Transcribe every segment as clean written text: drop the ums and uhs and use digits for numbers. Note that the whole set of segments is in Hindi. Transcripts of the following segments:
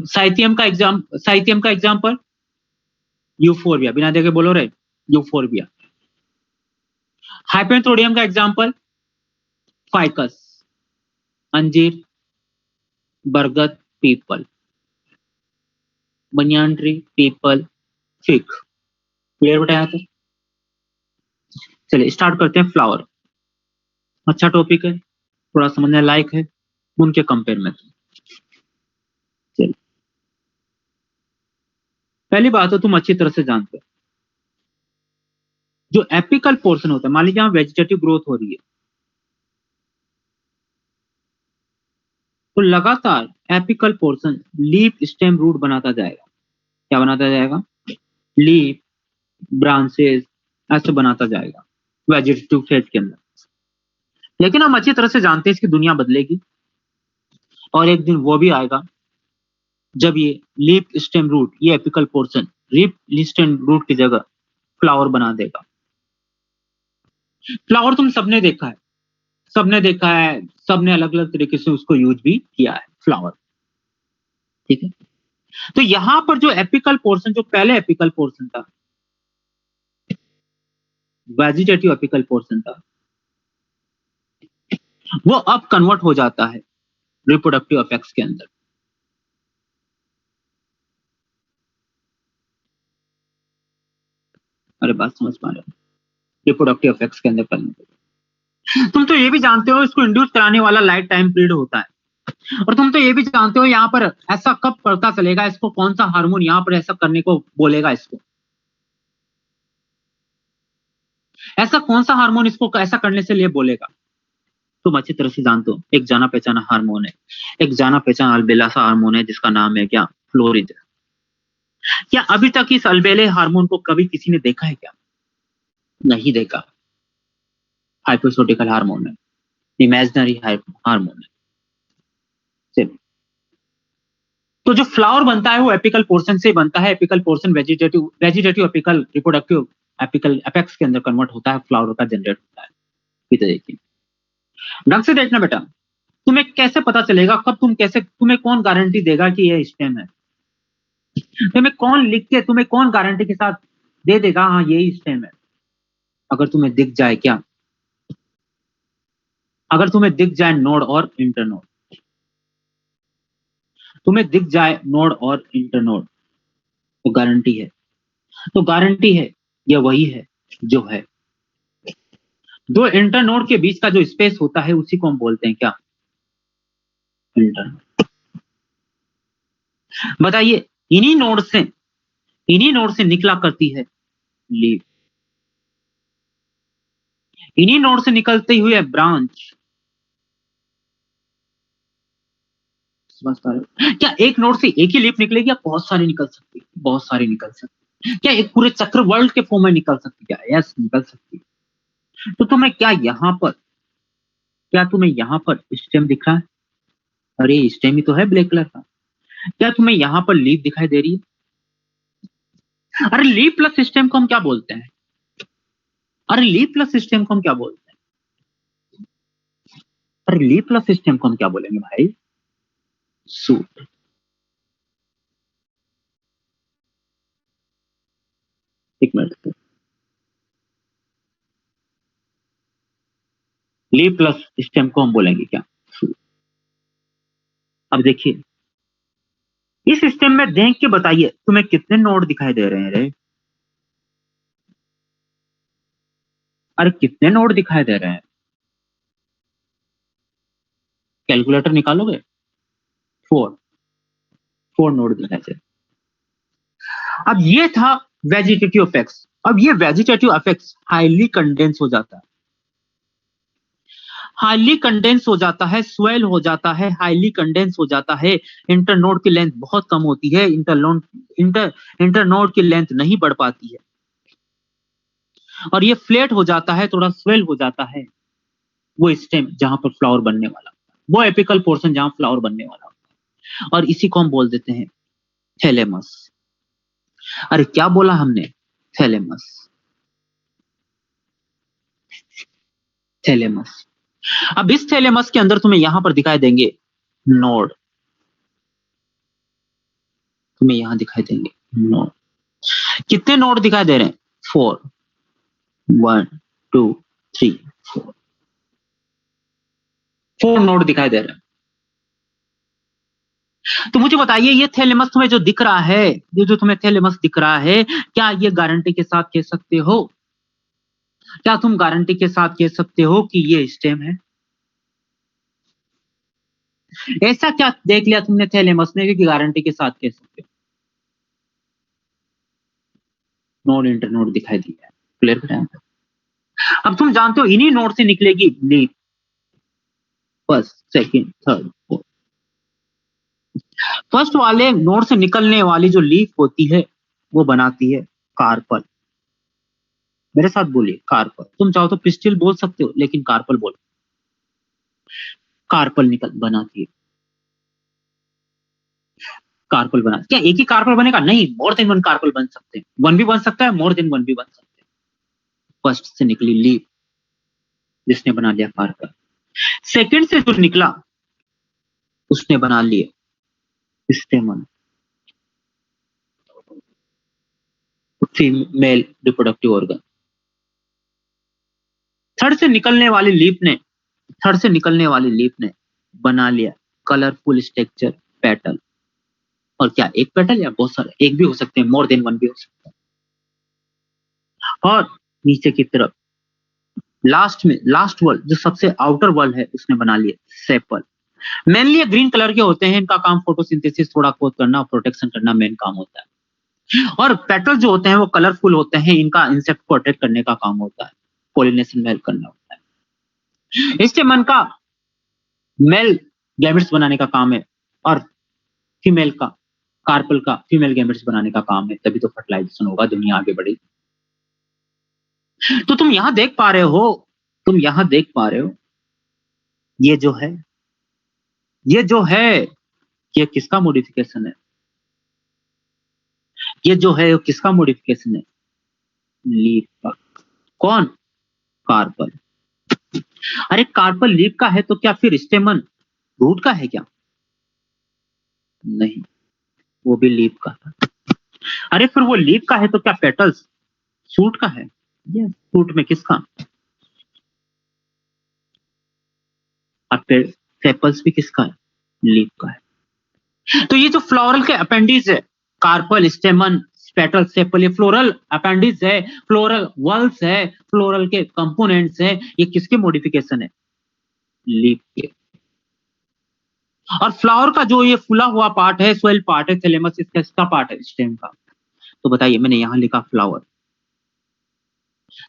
साइथियम का एग्जाम्पल यूफोरबिया, बिना देखे बोलो रे, यूफोरबिया। हाइपेंथोडियम का एग्जाम्पल फाइकस, अंजीर, बरगद, people, banyan tree, people, fig. Clear बेटा यहाँ तक? चलिए स्टार्ट करते हैं। फ्लावर अच्छा टॉपिक है, थोड़ा समझने लायक है उनके कंपेयर में। चलिए पहली बात तो तुम अच्छी तरह से जानते हो, जो एपिकल पोर्शन होता है, मान लीजिए यहाँ वेजिटेटिव ग्रोथ हो रही है, तो लगातार apical portion leaf, stem, root बनाता जाएगा। क्या बनाता जाएगा? लीफ, ब्रांचेस, ऐसे बनाता जाएगा वेजिटेटिव फेज के अंदर। लेकिन हम अच्छी तरह से जानते हैं इसकी दुनिया बदलेगी, और एक दिन वो भी आएगा जब ये लीफ, स्टेम, रूट, ये apical portion leaf, stem, root की जगह फ्लावर बना देगा। फ्लावर तुम सबने देखा है, सबने देखा है, सबने अलग अलग तरीके से उसको यूज भी किया है, फ्लावर। ठीक है, तो यहां पर जो एपिकल पोर्शन, जो पहले एपिकल पोर्शन था, वेजिटेटिव एपिकल पोर्शन था, वो अब कन्वर्ट हो जाता है रिप्रोडक्टिव अपेक्स के अंदर। अरे बात समझ पा रहे हो? रिप्रोडक्टिव अपेक्स के अंदर करने। तुम तो ये भी जानते हो इसको इंड्यूस कराने वाला लाइफ टाइम पीरियड होता है, और तुम तो ये भी जानते हो यहाँ पर ऐसा कब पता चलेगा इसको, कौन सा हार्मोन यहाँ पर ऐसा करने को बोलेगा, इसको ऐसा कौन सा हार्मोन इसको ऐसा करने से लिए बोलेगा। तुम अच्छी तरह से जानते हो एक जाना पहचाना हार्मोन है, एक जाना पहचाना अलबेला सा हार्मोन है जिसका नाम है क्या? फ्लोरिज। क्या अभी तक इस अलबेले हार्मोन को कभी किसी ने देखा है क्या? नहीं देखा। हाइपोसोटिकल हार्मोन है, इमेजिनरी हार्मोन है। चलिए, तो जो फ्लावर बनता है वो एपिकल पोर्शन से बनता है। Apical portion vegetative apical reproductive apical apex के अंदर कन्वर्ट होता है, फ्लावर का जनरेट होता है। देखिए ढंग से देखना बेटा, तुम्हें कैसे पता चलेगा कब, तुम्हें कौन गारंटी देगा कि ये स्टेम है? तुम्हें कौन लिख के, तुम्हें कौन गारंटी के साथ दे देगा हाँ यही स्टेम है? अगर तुम्हें दिख जाए क्या? अगर तुम्हें दिख जाए नोड और इंटरनोड, तुम्हें दिख जाए नोड और इंटरनोड, तो गारंटी है, तो गारंटी है यह वही है जो है। दो इंटरनोड के बीच का जो स्पेस होता है उसी को हम बोलते हैं क्या? इंटरनोड। बताइए, इन्हीं नोड से निकला करती है लीफ, इन्हीं नोड से निकलती हुई है ब्रांच। क्या एक नोड से एक ही लीफ निकलेगी या बहुत सारी निकल सकती है? बहुत सारी निकल सकती है। क्या एक पूरे चक्र वर्ल्ड के फॉर्म में निकल सकती है? क्या? यस, निकल सकती है। तो तुम्हें क्या यहाँ पर, क्या तुम्हें यहाँ पर स्टेम दिख रहा है? अरे स्टेम ही तो है ब्लैक कलर का। क्या तुम्हें यहाँ पर लीफ दिखाई दे रही है? अरे लीफ प्लस स्टेम को हम क्या बोलते हैं? अरे लीफ प्लस स्टेम को हम क्या बोलते हैं? अरे लीफ प्लस स्टेम को हम क्या बोलेंगे भाई? सूट। एक मिनट, लीफ प्लस स्टेम को हम बोलेंगे क्या? सूट। अब देखिए इस सिस्टम में देख के बताइए तुम्हें कितने नोड दिखाई दे रहे हैं रे? अरे कितने नोड दिखाई दे रहे हैं? कैलकुलेटर निकालोगे? 4 नोड दिखाई दे। अब ये था वेजिटेटिव अफेक्ट्स। अब ये वेजिटेटिव अफेक्ट्स हाईली कंडेंस हो जाता है, हाईली कंडेंस हो जाता है, स्वेल हो जाता है, हाईली कंडेंस हो जाता है। इंटरनोड की लेंथ बहुत कम होती है, इंटरनोड की लेंथ नहीं बढ़ पाती है, और ये फ्लैट हो जाता है, थोड़ा स्वेल हो जाता है। वो स्टेम जहां पर फ्लावर बनने वाला, वो एपिकल पोर्शन जहां फ्लावर बनने वाला होता है, और इसी को हम बोल देते हैं थैलेमस। अरे क्या बोला हमने? Thalamus, thalamus. अब इस थैलेमस के अंदर तुम्हें यहां पर दिखाई देंगे नोड, तुम्हें यहाँ दिखाई देंगे नोड। कितने नोड दिखाई दे रहे हैं? 4, 1 2 3 4 नोड दिखाई दे रहे हैं। तो मुझे बताइए ये थैलेमस तुम्हें जो दिख रहा है, ये जो तुम्हें थैलेमस दिख रहा है, क्या ये गारंटी के साथ कह सकते हो, क्या तुम गारंटी के साथ कह सकते हो कि ये स्टेम है? ऐसा क्या देख लिया तुमने थैलेमस में कि गारंटी के साथ कह सकते हो? नोड इंटरनोड दिखाई दिया है, क्लियर बताया। अब तुम जानते हो इन्हीं नोड से निकलेगी leaf, first, second, third, fourth. First वाले नोड से निकलने वाली जो लीफ होती है वो बनाती है कार्पल। मेरे साथ बोलिए कार्पल। तुम चाहो तो पिस्टिल बोल सकते हो, लेकिन कार्पल बोलो। कार्पल निकल बनाती है, कार्पल बना। क्या एक ही कार्पल बनेगा? नहीं, मोर देन वन कार्पल बन सकते हैं। वन भी बन सकता है, मोर देन वन भी बन सकते हैं। फर्स्ट से निकली लीफ जिसने बना लिया कार्पल, सेकंड से जो निकला उसने बना लिए स्टेमन, फीमेल रिप्रोडक्टिव ऑर्गन। थर्ड से निकलने वाली लीफ ने, थर्ड से निकलने वाली लीफ ने बना लिया कलरफुल स्ट्रक्चर, पेटल। और क्या एक पेटल या बहुत सारे? एक भी हो सकते हैं, मोर देन वन भी हो सकता है। और नीचे की तरफ लास्ट में, लास्ट वर्ल जो सबसे आउटर वर्ल है उसने बना लिया सेपल। मेनली ये ग्रीन कलर के होते हैं, इनका काम फोटोसिंथेसिस थोड़ा बहुत करना और प्रोटेक्शन करना मेन काम होता है। और पेटल जो होते हैं वो कलरफुल होते हैं, इनका इंसेक्ट को अट्रैक्ट करने का काम होता है, पोलिनेशन में हेल्प करना होता है। स्टेमन का मेल गैमेट्स बनाने का काम है और फीमेल का, कार्पल का फीमेल गैमेट्स बनाने का काम है, तभी तो फर्टिलाइजेशन होगा, दुनिया आगे बढ़ेगी। तो तुम यहां देख पा रहे हो, तुम यहां देख पा रहे हो ये जो है, ये जो है ये किसका मॉडिफिकेशन है? ये जो है वो किसका मॉडिफिकेशन है? लीफ का। कौन? कार्पल। अरे कार्पल लीफ का है तो क्या फिर स्टेमन रूट का है क्या? नहीं, वो भी लीफ का था। अरे फिर वो लीफ का है तो क्या पेटल्स सूट का है? यस, सूट में किसका? और सेपल्स भी किसका है? लीफ का है। तो ये जो फ्लोरल के अपेंडिज है, कार्पल, स्टेमन, पेटल, सेपल, ये फ्लोरल अपेंडिज है, फ्लोरल वल्स है, फ्लोरल के कंपोनेंट्स है, ये किसके मॉडिफिकेशन है? लीफ के। और फ्लावर का जो ये फूला हुआ पार्ट है, सोयल पार्ट है, थैलेमस इसका इसका पार्ट है स्टेम का। तो बताइए, मैंने यहां लिखा फ्लावर,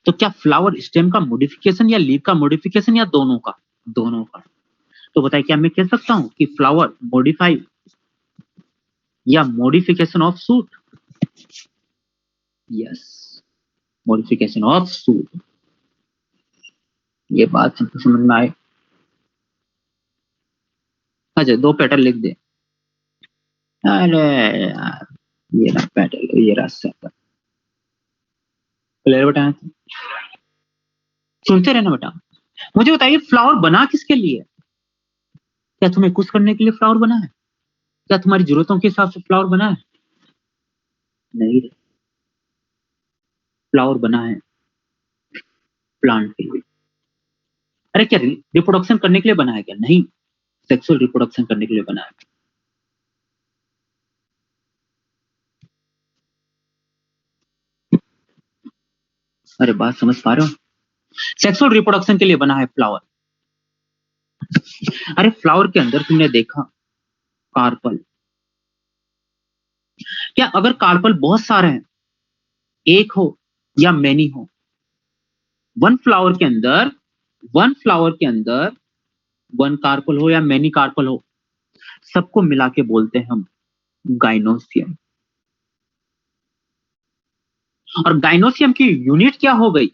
तो क्या फ्लावर स्टेम का मॉडिफिकेशन या लीफ का मॉडिफिकेशन या दोनों का? दोनों का। तो बताइए, क्या मैं कह सकता हूं कि फ्लावर मॉडिफाई या modification of suit? Yes, modification of suit. ये बात सबको समझ में आए? अच्छा, दो पेटल लिख दे। अरे यार, ये रहा पेटल, ये रहा सेपल। क्लियर बेटा? सुनते रहना बेटा। मुझे बताइए, फ्लावर बना किसके लिए? क्या तुम्हें कुछ करने के लिए फ्लावर बना है? क्या तुम्हारी जरूरतों के हिसाब से फ्लावर बना है? नहीं, फ्लावर बना है प्लांट के लिए। अरे क्या रिप्रोडक्शन करने के लिए बना है क्या? नहीं, सेक्सुअल रिप्रोडक्शन करने के लिए बना है। अरे बात समझ पा रहे हो? सेक्सुअल रिप्रोडक्शन के लिए बना है फ्लावर। अरे फ्लावर के अंदर तुमने देखा कार्पल, क्या अगर कार्पल बहुत सारे हैं, एक हो या मैनी हो, वन फ्लावर के अंदर, वन फ्लावर के अंदर वन कार्पल हो या मैनी कार्पल हो, सबको मिला के बोलते हैं हम गाइनोसियम। और गाइनोसियम की यूनिट क्या हो गई?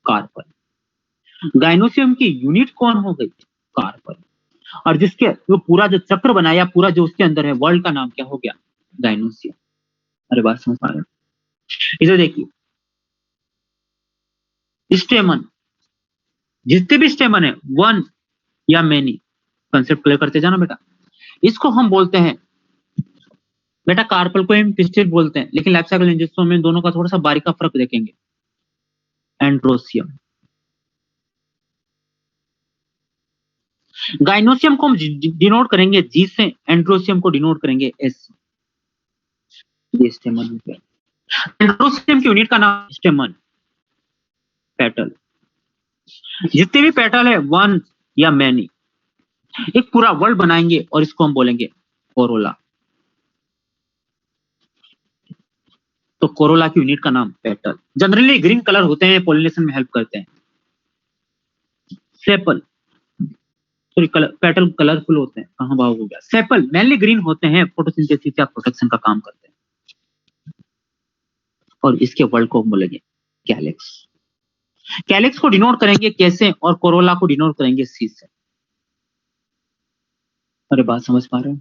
कार्पल। गाइनोसियम की यूनिट कौन हो गई? कार्पल। और जिसके वो पूरा जो चक्र बनाया, पूरा जो उसके अंदर है, वर्ल्ड का नाम क्या हो गया? गाइनोसियम। अरे बात समझ पा रहे हो? इधर देखिए, स्टेमन, जितने भी स्टेमन है, वन या मेनी, कंसेप्ट क्लियर करते जाना बेटा। इसको हम बोलते हैं बेटा कार्पल को हम पिस्टिल बोलते हैं, लेकिन लाइफ साइकिल एंजियोस्पर्म में दोनों का थोड़ा सा बारीक का फर्क देखेंगे। एंड्रोसियम, गाइनोसियम को हम डिनोट करेंगे जी से, एंड्रोसियम को डिनोट करेंगे एस से। ये स्टेमन हो गया। एंड्रोसियम की यूनिट का नाम स्टेमन, पेटल। जितने भी पेटल है, वन या मैनी, एक पूरा वर्ड बनाएंगे और इसको हम बोलेंगे कोरोला। तो कोरोला की यूनिट का नाम पेटल। जनरली ग्रीन कलर होते हैं, पॉलिनेशन में हेल्प करते हैं। सेपल, सॉरी पेटल कलरफुल होते हैं, कहां भाव हो गया। सेपल मेनली ग्रीन होते हैं, फोटोसिंथेसिस या प्रोटेक्शन का काम करते हैं। और इसके वर्ड को हम बोलेंगे कैलिक्स। कैलिक्स को डिनोट करेंगे कैसे, और कोरोला को डिनोट करेंगे सी से। अरे बात समझ पा रहे हो?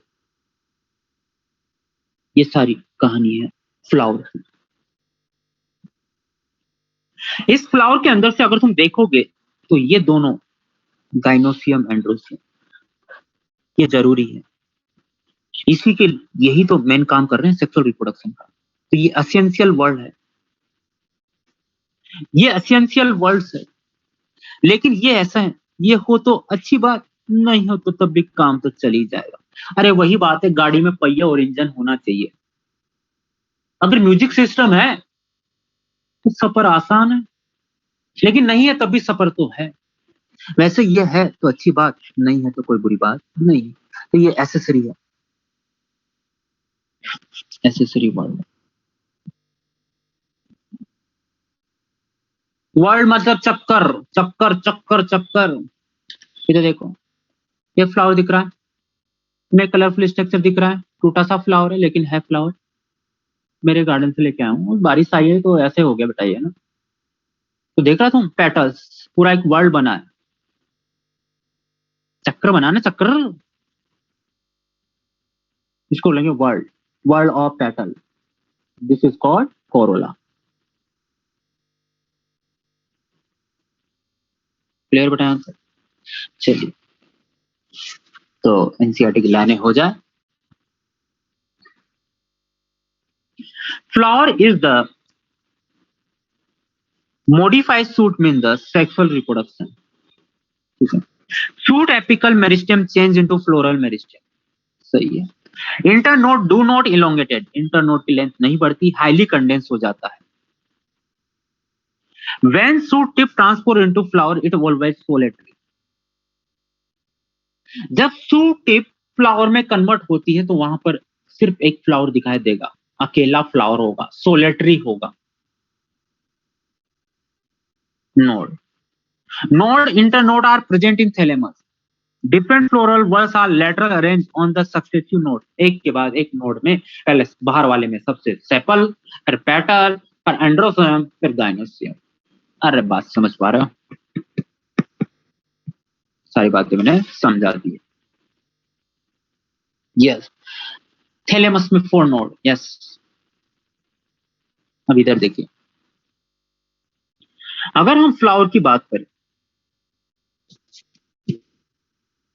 ये सारी कहानी है फ्लावर की। इस फ्लावर के अंदर से अगर तुम देखोगे तो ये दोनों गाइनोसियम एंड्रोसियम, ये जरूरी है। इसी के यही तो मेन काम कर रहे हैं सेक्सुअल रिप्रोडक्शन का। तो ये एसेंशियल वर्ड है, ये एसेंशियल वर्ड्स है। लेकिन ये ऐसा है, ये हो तो अच्छी बात, नहीं हो तो तब भी काम तो चल ही जाएगा। अरे वही बात है, गाड़ी में पहिया और इंजन होना चाहिए। अगर म्यूजिक सिस्टम है तो सफर आसान है, लेकिन नहीं है तब भी सफर तो है। वैसे ये है तो अच्छी बात, नहीं है तो कोई बुरी बात नहीं। तो ये एसेसरी है, एसेसरी वर्ड। वर्ड मतलब चक्कर चक्कर चक्कर चक्कर। इधर देखो, ये फ्लावर दिख रहा है, में कलरफुल स्ट्रक्चर दिख रहा है, टूटा सा फ्लावर है लेकिन है फ्लावर। मेरे गार्डन से लेके आया हूँ, बारिश आई है तो ऐसे हो गया बेटा ये ना। तो देख रहा तुम, पेटल्स, पूरा एक वर्ल्ड बना है, चक्र बना ना, चक्र। इसको बोलेंगे world, world of petal. This is called Corolla. Clear बेटा आंसर? चलिए, तो एनसीईआरटी की लाइनें हो जाए। Flower is the modified shoot mean the sexual reproduction. ठीक है, shoot apical meristem change into floral meristem, सही है। Internode do not elongated, internode की लेंथ नहीं बढ़ती, हाईली कंडेंस हो जाता है। When shoot tip transfer into flower, it always solitary. जब shoot tip फ्लावर में कन्वर्ट होती है तो वहां पर सिर्फ एक फ्लावर दिखाई देगा, अकेला फ्लावर होगा, सोलेटरी होगा। Node, node internode are present in thalamus. Different floral buds are lateral arranged on the successive node. एक के बाद एक नोड में, पहले बाहर वाले में सबसे सेपल, फिर पेटल, फिर एंड्रोसियम, फिर गाइनोसियम। अरे बात समझ पा रहे हो? सारी बातें मैंने समझा दी। यस, थैलेमस में 4 नोड। यस, अब इधर देखिए, अगर हम फ्लावर की बात करें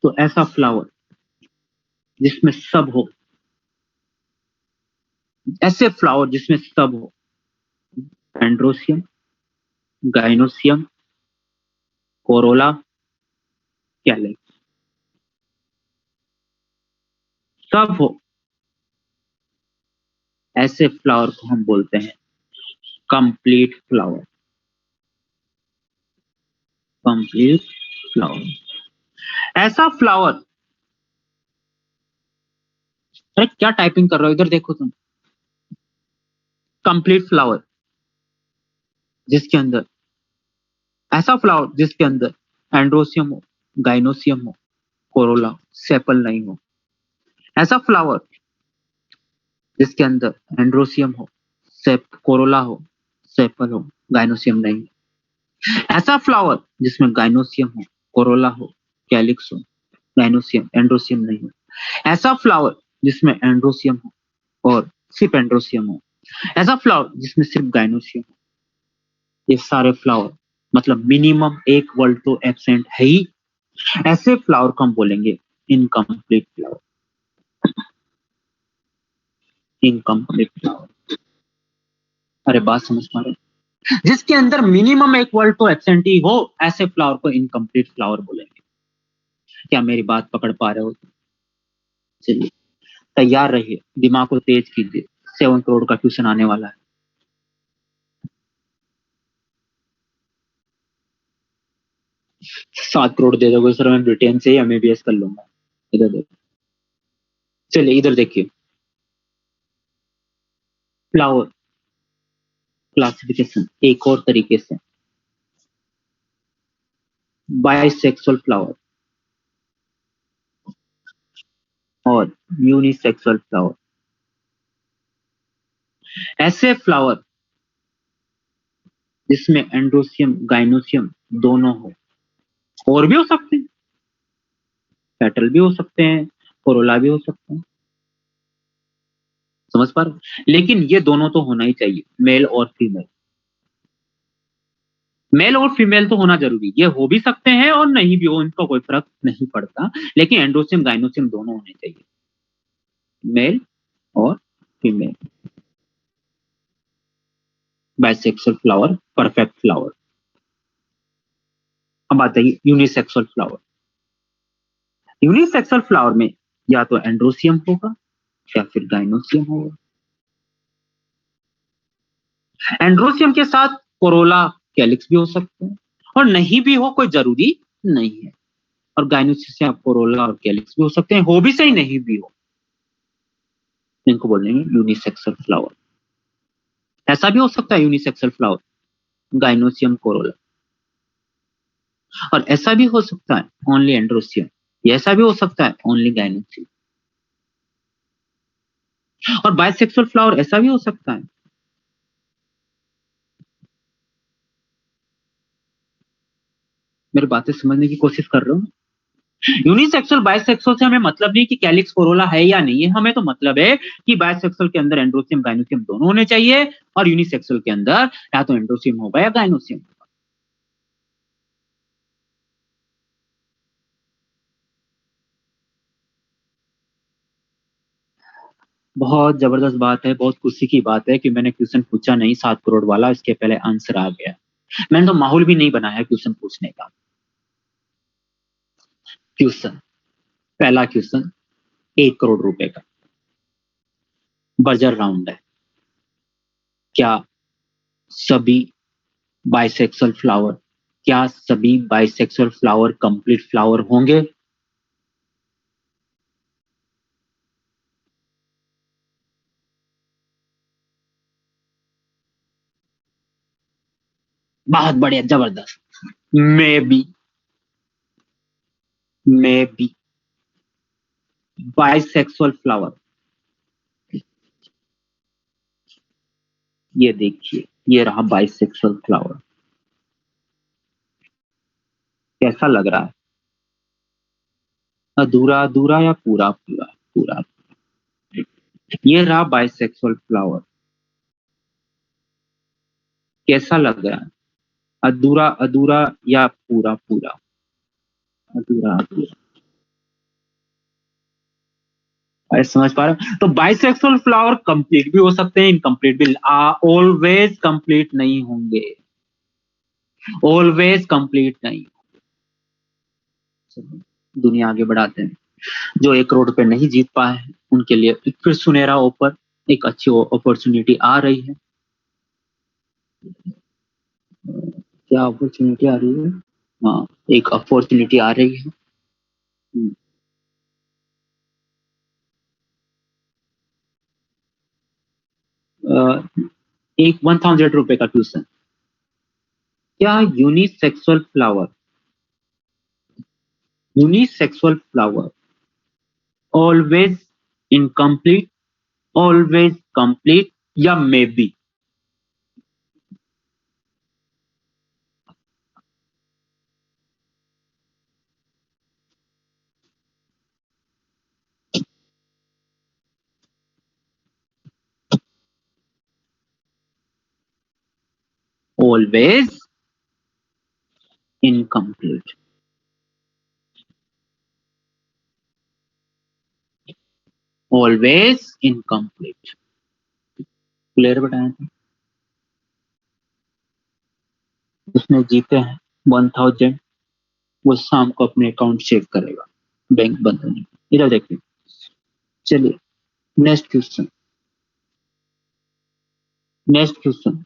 तो ऐसा फ्लावर जिसमें सब हो, ऐसे फ्लावर जिसमें सब हो, एंड्रोसियम, गाइनोसियम, कोरोला, कैलिक्स, सब हो, ऐसे फ्लावर को हम बोलते हैं कंप्लीट फ्लावर। कंप्लीट फ्लावर, ऐसा फ्लावर। अरे क्या टाइपिंग कर रहे हो, इधर देखो तुम। कंप्लीट फ्लावर जिसके अंदर, ऐसा फ्लावर जिसके अंदर एंड्रोसियम हो, गाइनोसियम हो, कोरोला, सेपल नहीं हो। ऐसा फ्लावर जिसके अंदर एंड्रोसियम हो, कोरोला हो, सेपल हो, गाइनोसियम नहीं हो। ऐसा फ्लावर जिसमें गाइनोसियम हो, कोरोला हो, कैलिक्स हो, गाइनोसियम, एंड्रोसियम नहीं हो। ऐसा फ्लावर जिसमें एंड्रोसियम हो और सिर्फ एंड्रोसियम हो। ऐसा फ्लावर जिसमें सिर्फ गाइनोसियम हो। ये सारे फ्लावर, मतलब मिनिमम एक वर्ड तो एब्सेंट है ही। ऐसे फ्लावर को हम बोलेंगे इनकम्प्लीट फ्लावर। Incomplete flower. अरे बात समझ पा रहे हैं? जिसके अंदर मिनिमम एक वर्ड तो एब्सेंटी हो, ऐसे फ्लावर को इनकम्प्लीट फ्लावर बोलेंगे। क्या मेरी बात पकड़ पा रहे हो? चलिए तैयार रहिए, दिमाग को तेज कीजिए, 7 करोड़ का ट्यूशन आने वाला है। सात करोड़ दे दोगे सर, मैं ब्रिटेन से ही एमबीबीएस कर लूंगा। इधर देखो, चलिए इधर देखिए, फ्लावर क्लासिफिकेशन एक और तरीके से, बाइसेक्सुअल फ्लावर और यूनिसेक्सुअल फ्लावर। ऐसे फ्लावर जिसमें एंड्रोसियम गाइनोसियम दोनों हो, और भी हो सकते हैं, पेटल भी हो सकते हैं, कोरोला भी हो सकते हैं। समझ पा रहे हो? लेकिन ये दोनों तो होना ही चाहिए, मेल और फीमेल। मेल और फीमेल तो होना जरूरी, ये हो भी सकते हैं और नहीं भी हो, इनका कोई फर्क नहीं पड़ता, लेकिन एंड्रोसियम गाइनोसियम दोनों होने चाहिए, मेल और female. Bisexual flower, perfect flower. अब बताइए यूनिसेक्सुअल फ्लावर। यूनिसेक्सुअल फ्लावर में या तो एंड्रोसियम होगा या फिर गाइनोसियम होगा। एंड्रोसियम के साथ कोरोला कैलिक्स भी हो सकते हैं, और नहीं भी हो कोई जरूरी नहीं है, और गाइनोसियम से आप कोरोला और कैलिक्स भी हो सकते हैं, हो भी सही नहीं भी हो, इनको बोलेंगे यूनिसेक्सुअल फ्लावर। ऐसा भी हो सकता है यूनिसेक्सुअल फ्लावर, गाइनोसियम कोरोला, और ऐसा भी हो सकता है ओनली एंड्रोसियम, ऐसा भी हो सकता है ओनली गाइनोसियम, और बाइसेक्सुअल फ्लावर ऐसा भी हो सकता है। मेरी बातें समझने की कोशिश कर रहे हो? यूनिसेक्सुअल बाइसेक्सुअल से हमें मतलब नहीं कि कैलिक्स कोरोला है या नहीं है, हमें तो मतलब है कि बाइसेक्सुअल के अंदर एंड्रोसियम गाइनोसियम दोनों होने चाहिए, और यूनिसेक्सुअल के अंदर या तो एंड्रोसियम होगा या गाइनोसियम होगा। बहुत जबरदस्त बात है, बहुत खुशी की बात है कि मैंने क्वेश्चन पूछा नहीं 7 करोड़ वाला, इसके पहले आंसर आ गया। मैंने तो माहौल भी नहीं बनाया क्वेश्चन पूछने का। क्वेश्चन, पहला क्वेश्चन 1 करोड़ रुपए का, बजर राउंड है। क्या सभी बाइसेक्सुअल फ्लावर, क्या सभी बाइसेक्सुअल फ्लावर कंप्लीट फ्लावर होंगे? बहुत बढ़िया, जबरदस्त। मे बी बाइसेक्सुअल फ्लावर, ये देखिए, ये रहा बाइसेक्सुअल फ्लावर। कैसा लग रहा है? अधूरा अधूरा या पूरा पूरा? पूरा। ये रहा बाइसेक्सुअल फ्लावर, कैसा लग रहा है? अधूरा अधूरा या पूरा पूरा? अधूरा अधूरा। अरे समझ पा रहे हो? तो बाइसेक्सुअल फ्लावर कंप्लीट भी हो सकते हैं, इनकम्प्लीट भी, ऑलवेज कंप्लीट नहीं होंगे, ऑलवेज कंप्लीट नहीं। दुनिया आगे बढ़ाते हैं। जो 1 करोड़ रुपए नहीं जीत पाए हैं उनके लिए एक फिर सुनहरा ऑफर, एक अच्छी अपॉर्चुनिटी आ रही है। क्या अपॉर्चुनिटी आ रही है? हाँ, एक अपॉर्चुनिटी आ रही है। हम्म, एक 1000 रुपए का ट्यूशन। क्या unisexual flower, unisexual flower always incomplete, always complete, या maybe? Always incomplete, always incomplete. Clear बताया था। उसने जीते हैं 1000, वो शाम को अपने अकाउंट चेक करेगा, बैंक बंद होने के। इधर देखिए, चलिए next question, next question,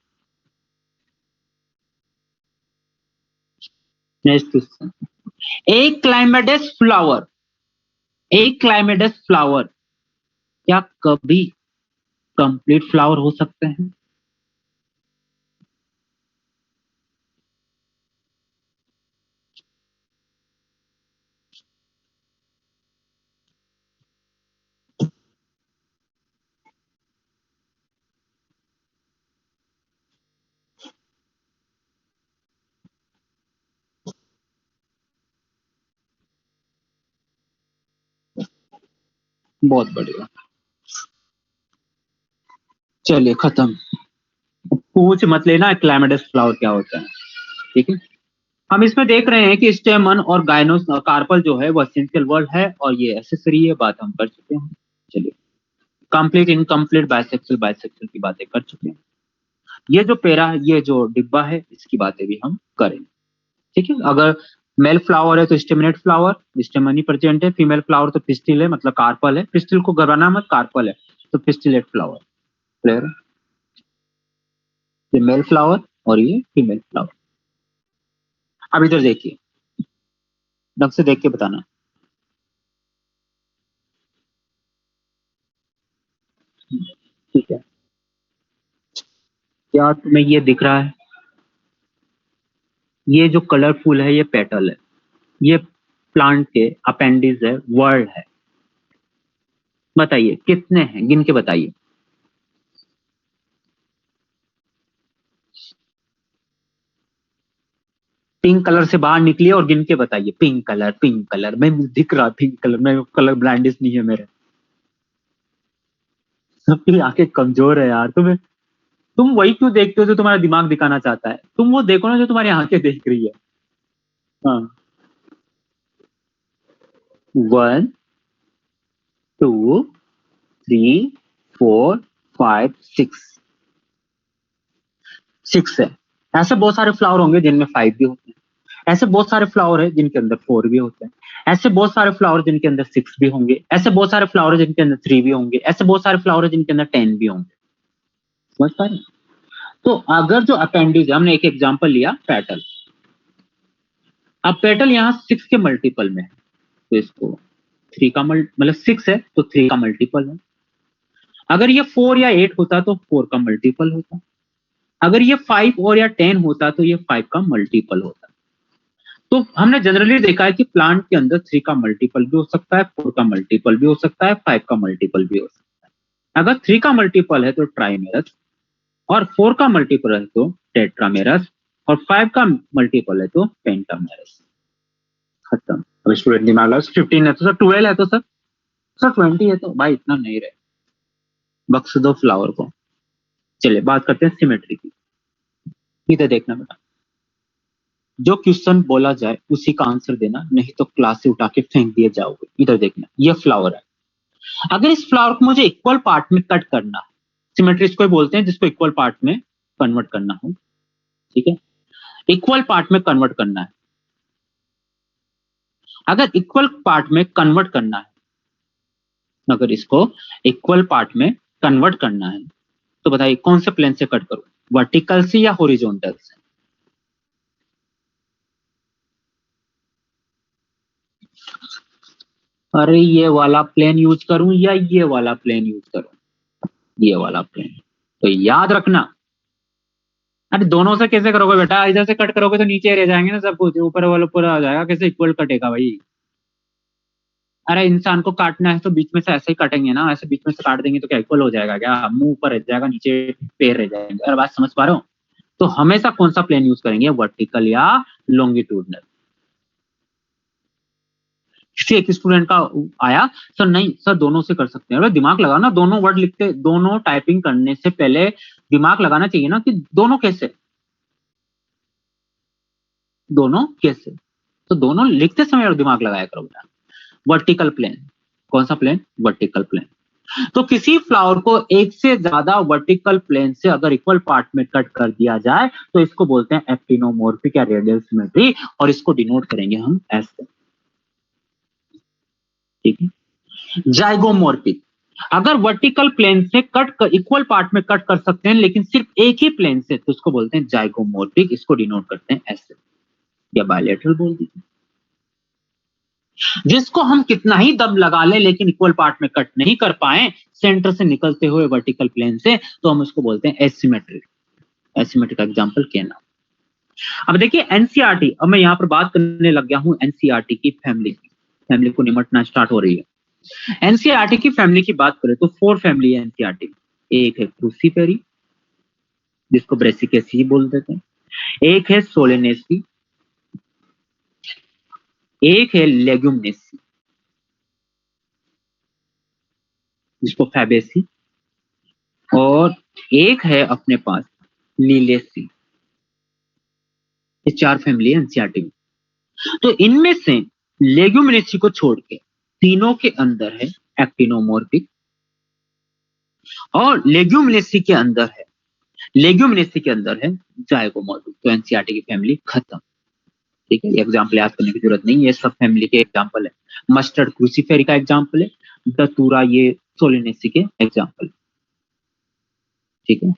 next question. एक क्लाइमेटस फ्लावर, एक क्लाइमेटस फ्लावर क्या कभी कंप्लीट फ्लावर हो सकते हैं? बहुत बढ़िया, चलिए खत्म। पूछ मत लेना क्लाइमेटस फ्लावर क्या होता है, ठीक है। हम इसमें देख रहे हैं कि स्टेमन और गायनोस कार्पल जो है वो एसेंशियल वर्ड है और ये एसेसरी है, बात हम कर चुके हैं। चलिए, कंप्लीट इनकम्प्लीट बाइसेक्सुअल बाइसेक्सुअल की बातें कर चुके हैं। ये जो पेरा, ये जो डिब्बा है, इसकी बातें भी हम करें, ठीक है। अगर मेल फ्लावर है तो स्टेमिनेट फ्लावर, स्टेमनी प्रेजेंट है। फीमेल फ्लावर तो पिस्टिल है, मतलब कार्पल है। पिस्टिल को घबराना मत, कार्पल है तो पिस्टिलेट फ्लावर। क्लियर? ये मेल फ्लावर और ये फीमेल फ्लावर। अब इधर देखिए, ढंग से देख के बताना, ठीक है। क्या तुम्हें ये दिख रहा है? ये जो कलरफुल है ये पेटल है, ये प्लांट के अपेंडिज है, वर्ड है। बताइए कितने हैं, गिन के बताइए। पिंक कलर से बाहर निकलिए और गिन के बताइए। पिंक कलर, पिंक कलर, मैं दिख रहा पिंक कलर, मैं कलर ब्लाइंडनेस नहीं है मेरे। सबकी आंखें कमजोर है यार। तुम वही क्यों देखते हो जो तुम्हारा दिमाग दिखाना चाहता है? तुम वो देखो ना जो तुम्हारी आंखें देख रही है। हाँ, 1, 2, 3, 4, 5, 6, 6 है। ऐसे बहुत सारे फ्लावर होंगे जिनमें 5 भी होते हैं, ऐसे बहुत सारे फ्लावर है जिनके अंदर 4 भी होते हैं, ऐसे बहुत सारे फ्लावर जिनके अंदर 6 भी होंगे, ऐसे बहुत सारे फ्लावर जिनके अंदर 3 भी होंगे, ऐसे बहुत सारे फ्लावर जिनके अंदर 10 भी होंगे। समझ पा रहे हैं? तो अगर जो अपेंडिज है, हमने एक एग्जांपल लिया पेटल। अब पेटल यहाँ 6 के मल्टीपल में है, तो इसको 3 का मतलब 6 है तो 3 का मल्टीपल है। अगर ये 4 या 8 होता तो 4 का मल्टीपल होता। अगर ये 5 और या 10 होता तो ये 5 का मल्टीपल होता। तो हमने जनरली देखा है कि प्लांट के अंदर 3 का मल्टीपल भी हो सकता है, 4 का मल्टीपल भी हो सकता है, 5 का मल्टीपल भी हो सकता है। अगर 3 का मल्टीपल है तो ट्राइमेरस, और 4 का मल्टीपल है तो टेट्रामेरस, और 5 का मल्टीपल है तो पेंटामेरस। खत्म। अब स्टूडेंट दिमाग लगाओ, 15 है तो सर 12 है तो सर 20 है तो भाई इतना नहीं रहे, बख्श दो फ्लावर को। चलिए बात करते हैं सिमेट्री की। इधर देखना बेटा, जो क्वेश्चन बोला जाए उसी का आंसर देना, नहीं तो क्लास से उठा के फेंक दिए जाओगे। इधर देखना, ये फ्लावर है। अगर इस फ्लावर को मुझे इक्वल पार्ट में कट करना है, सिमेट्री इसको बोलते हैं जिसको इक्वल पार्ट में कन्वर्ट करना हो, ठीक है। इक्वल पार्ट में कन्वर्ट करना है। अगर इक्वल पार्ट में कन्वर्ट करना है, अगर इसको इक्वल पार्ट में कन्वर्ट करना है, तो बताइए कौन से प्लेन से कट करूं, वर्टिकल से या हॉरिजॉन्टल से? अरे ये वाला प्लेन यूज करूं या ये वाला प्लेन यूज करूं? ये वाला प्लेन। तो याद रखना। अरे दोनों से कैसे करोगे बेटा? इधर से कट करोगे तो नीचे रह जाएंगे ना सब कुछ, ऊपर वाला पूरा आ जाएगा, कैसे इक्वल कटेगा भाई? अरे इंसान को काटना है तो बीच में से ऐसे ही काटेंगे ना, ऐसे बीच में से काट देंगे तो क्या इक्वल हो जाएगा क्या? मुंह ऊपर रह जाएगा, नीचे पैर रह जाएंगे। अरे बात समझ पा रहे हो? तो हमेशा कौन सा प्लेन यूज करेंगे, वर्टिकल या लॉन्गिट्यूडनल? किसी एक स्टूडेंट का आया, सर नहीं सर दोनों से कर सकते हैं। अरे दिमाग लगाओ ना, दोनों वर्ड लिखते, दोनों टाइपिंग करने से पहले दिमाग लगाना चाहिए ना कि दोनों कैसे, दोनों कैसे। तो दोनों लिखते समय और दिमाग लगाया करो बेटा। वर्टिकल प्लेन, कौन सा प्लेन? Vertical plane. तो किसी फ्लावर को एक से ज्यादा वर्टिकल प्लेन से अगर इक्वल पार्ट में कट कर दिया जाए तो इसको बोलते हैं एक्टिनोमॉर्फिक या रेडियल सिमेट्री, और इसको डिनोट करेंगे हम एस से। ठीक है। जाइगोमॉर्फिक, अगर वर्टिकल प्लेन से कट कर इक्वल पार्ट में कट कर सकते हैं लेकिन सिर्फ एक ही प्लेन से, तो उसको बोलते हैं जाइगोमॉर्फिक, इसको डिनोट करते हैं एस से, या बायलैटरल बोल दीजिए। जिसको हम कितना ही दम लगा ले लेकिन इक्वल पार्ट में कट नहीं कर पाए सेंटर से निकलते हुए वर्टिकल प्लेन से, तो हम उसको बोलते हैं एसिमेट्रिक। एसिमेट्रिक का एग्जांपल क्या नाम। अब देखिए एनसीईआरटी, अब मैं यहां पर बात करने लग गया हूं एनसीईआरटी की फैमिली को निमटना स्टार्ट हो रही है। एनसीईआरटी की फैमिली की बात करें तो 4 फैमिली है एनसीईआरटी। एक है क्रूसीफेरी, जिसको ब्रेसिकेसी बोल देते हैं। एक है सोलेनेसी, एक है लेग्यूमिनेसी, जिसको फैबेसी, और एक है अपने पास लीलेसी। ये 4 फैमिली है एनसीईआरटी में। तो इनमें से लेग्यूमिनेसी को छोड़ के तीनों के अंदर है एक्टिनोमॉर्फिक, और लेग्यूमिनेसी के अंदर है जाइगोमॉर्फिक। तो एनसीईआरटी की फैमिली खत्म। ठीक है, एग्जाम्पल याद करने की जरूरत नहीं है, सब फैमिली के एग्जाम्पल है। मस्टर्ड क्रूसीफेरी का एग्जाम्पल है, दतूरा ये सोलेनेसी के एग्जाम्पल। ठीक है।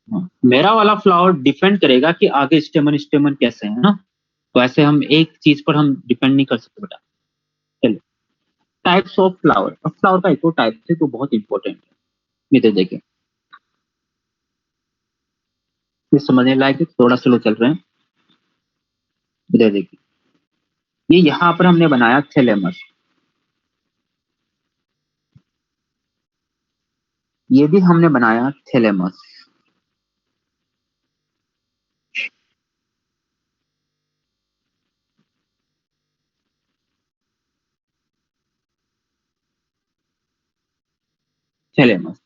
हाँ, मेरा वाला फ्लावर डिपेंड करेगा कि आगे स्टेमन कैसे है ना, तो ऐसे हम एक चीज पर हम डिपेंड नहीं कर सकते बेटा। चलिए, टाइप्स ऑफ फ्लावर। अब फ्लावर का एक और टाइप है तो बहुत इंपॉर्टेंट है, इधर देखिए, ये समझने लायक है, थोड़ा स्लो चल रहे हैं। इधर देखिए, ये यहाँ पर हमने बनाया थैलेमस, ये भी हमने बनाया थैलेमस। थैलेमस,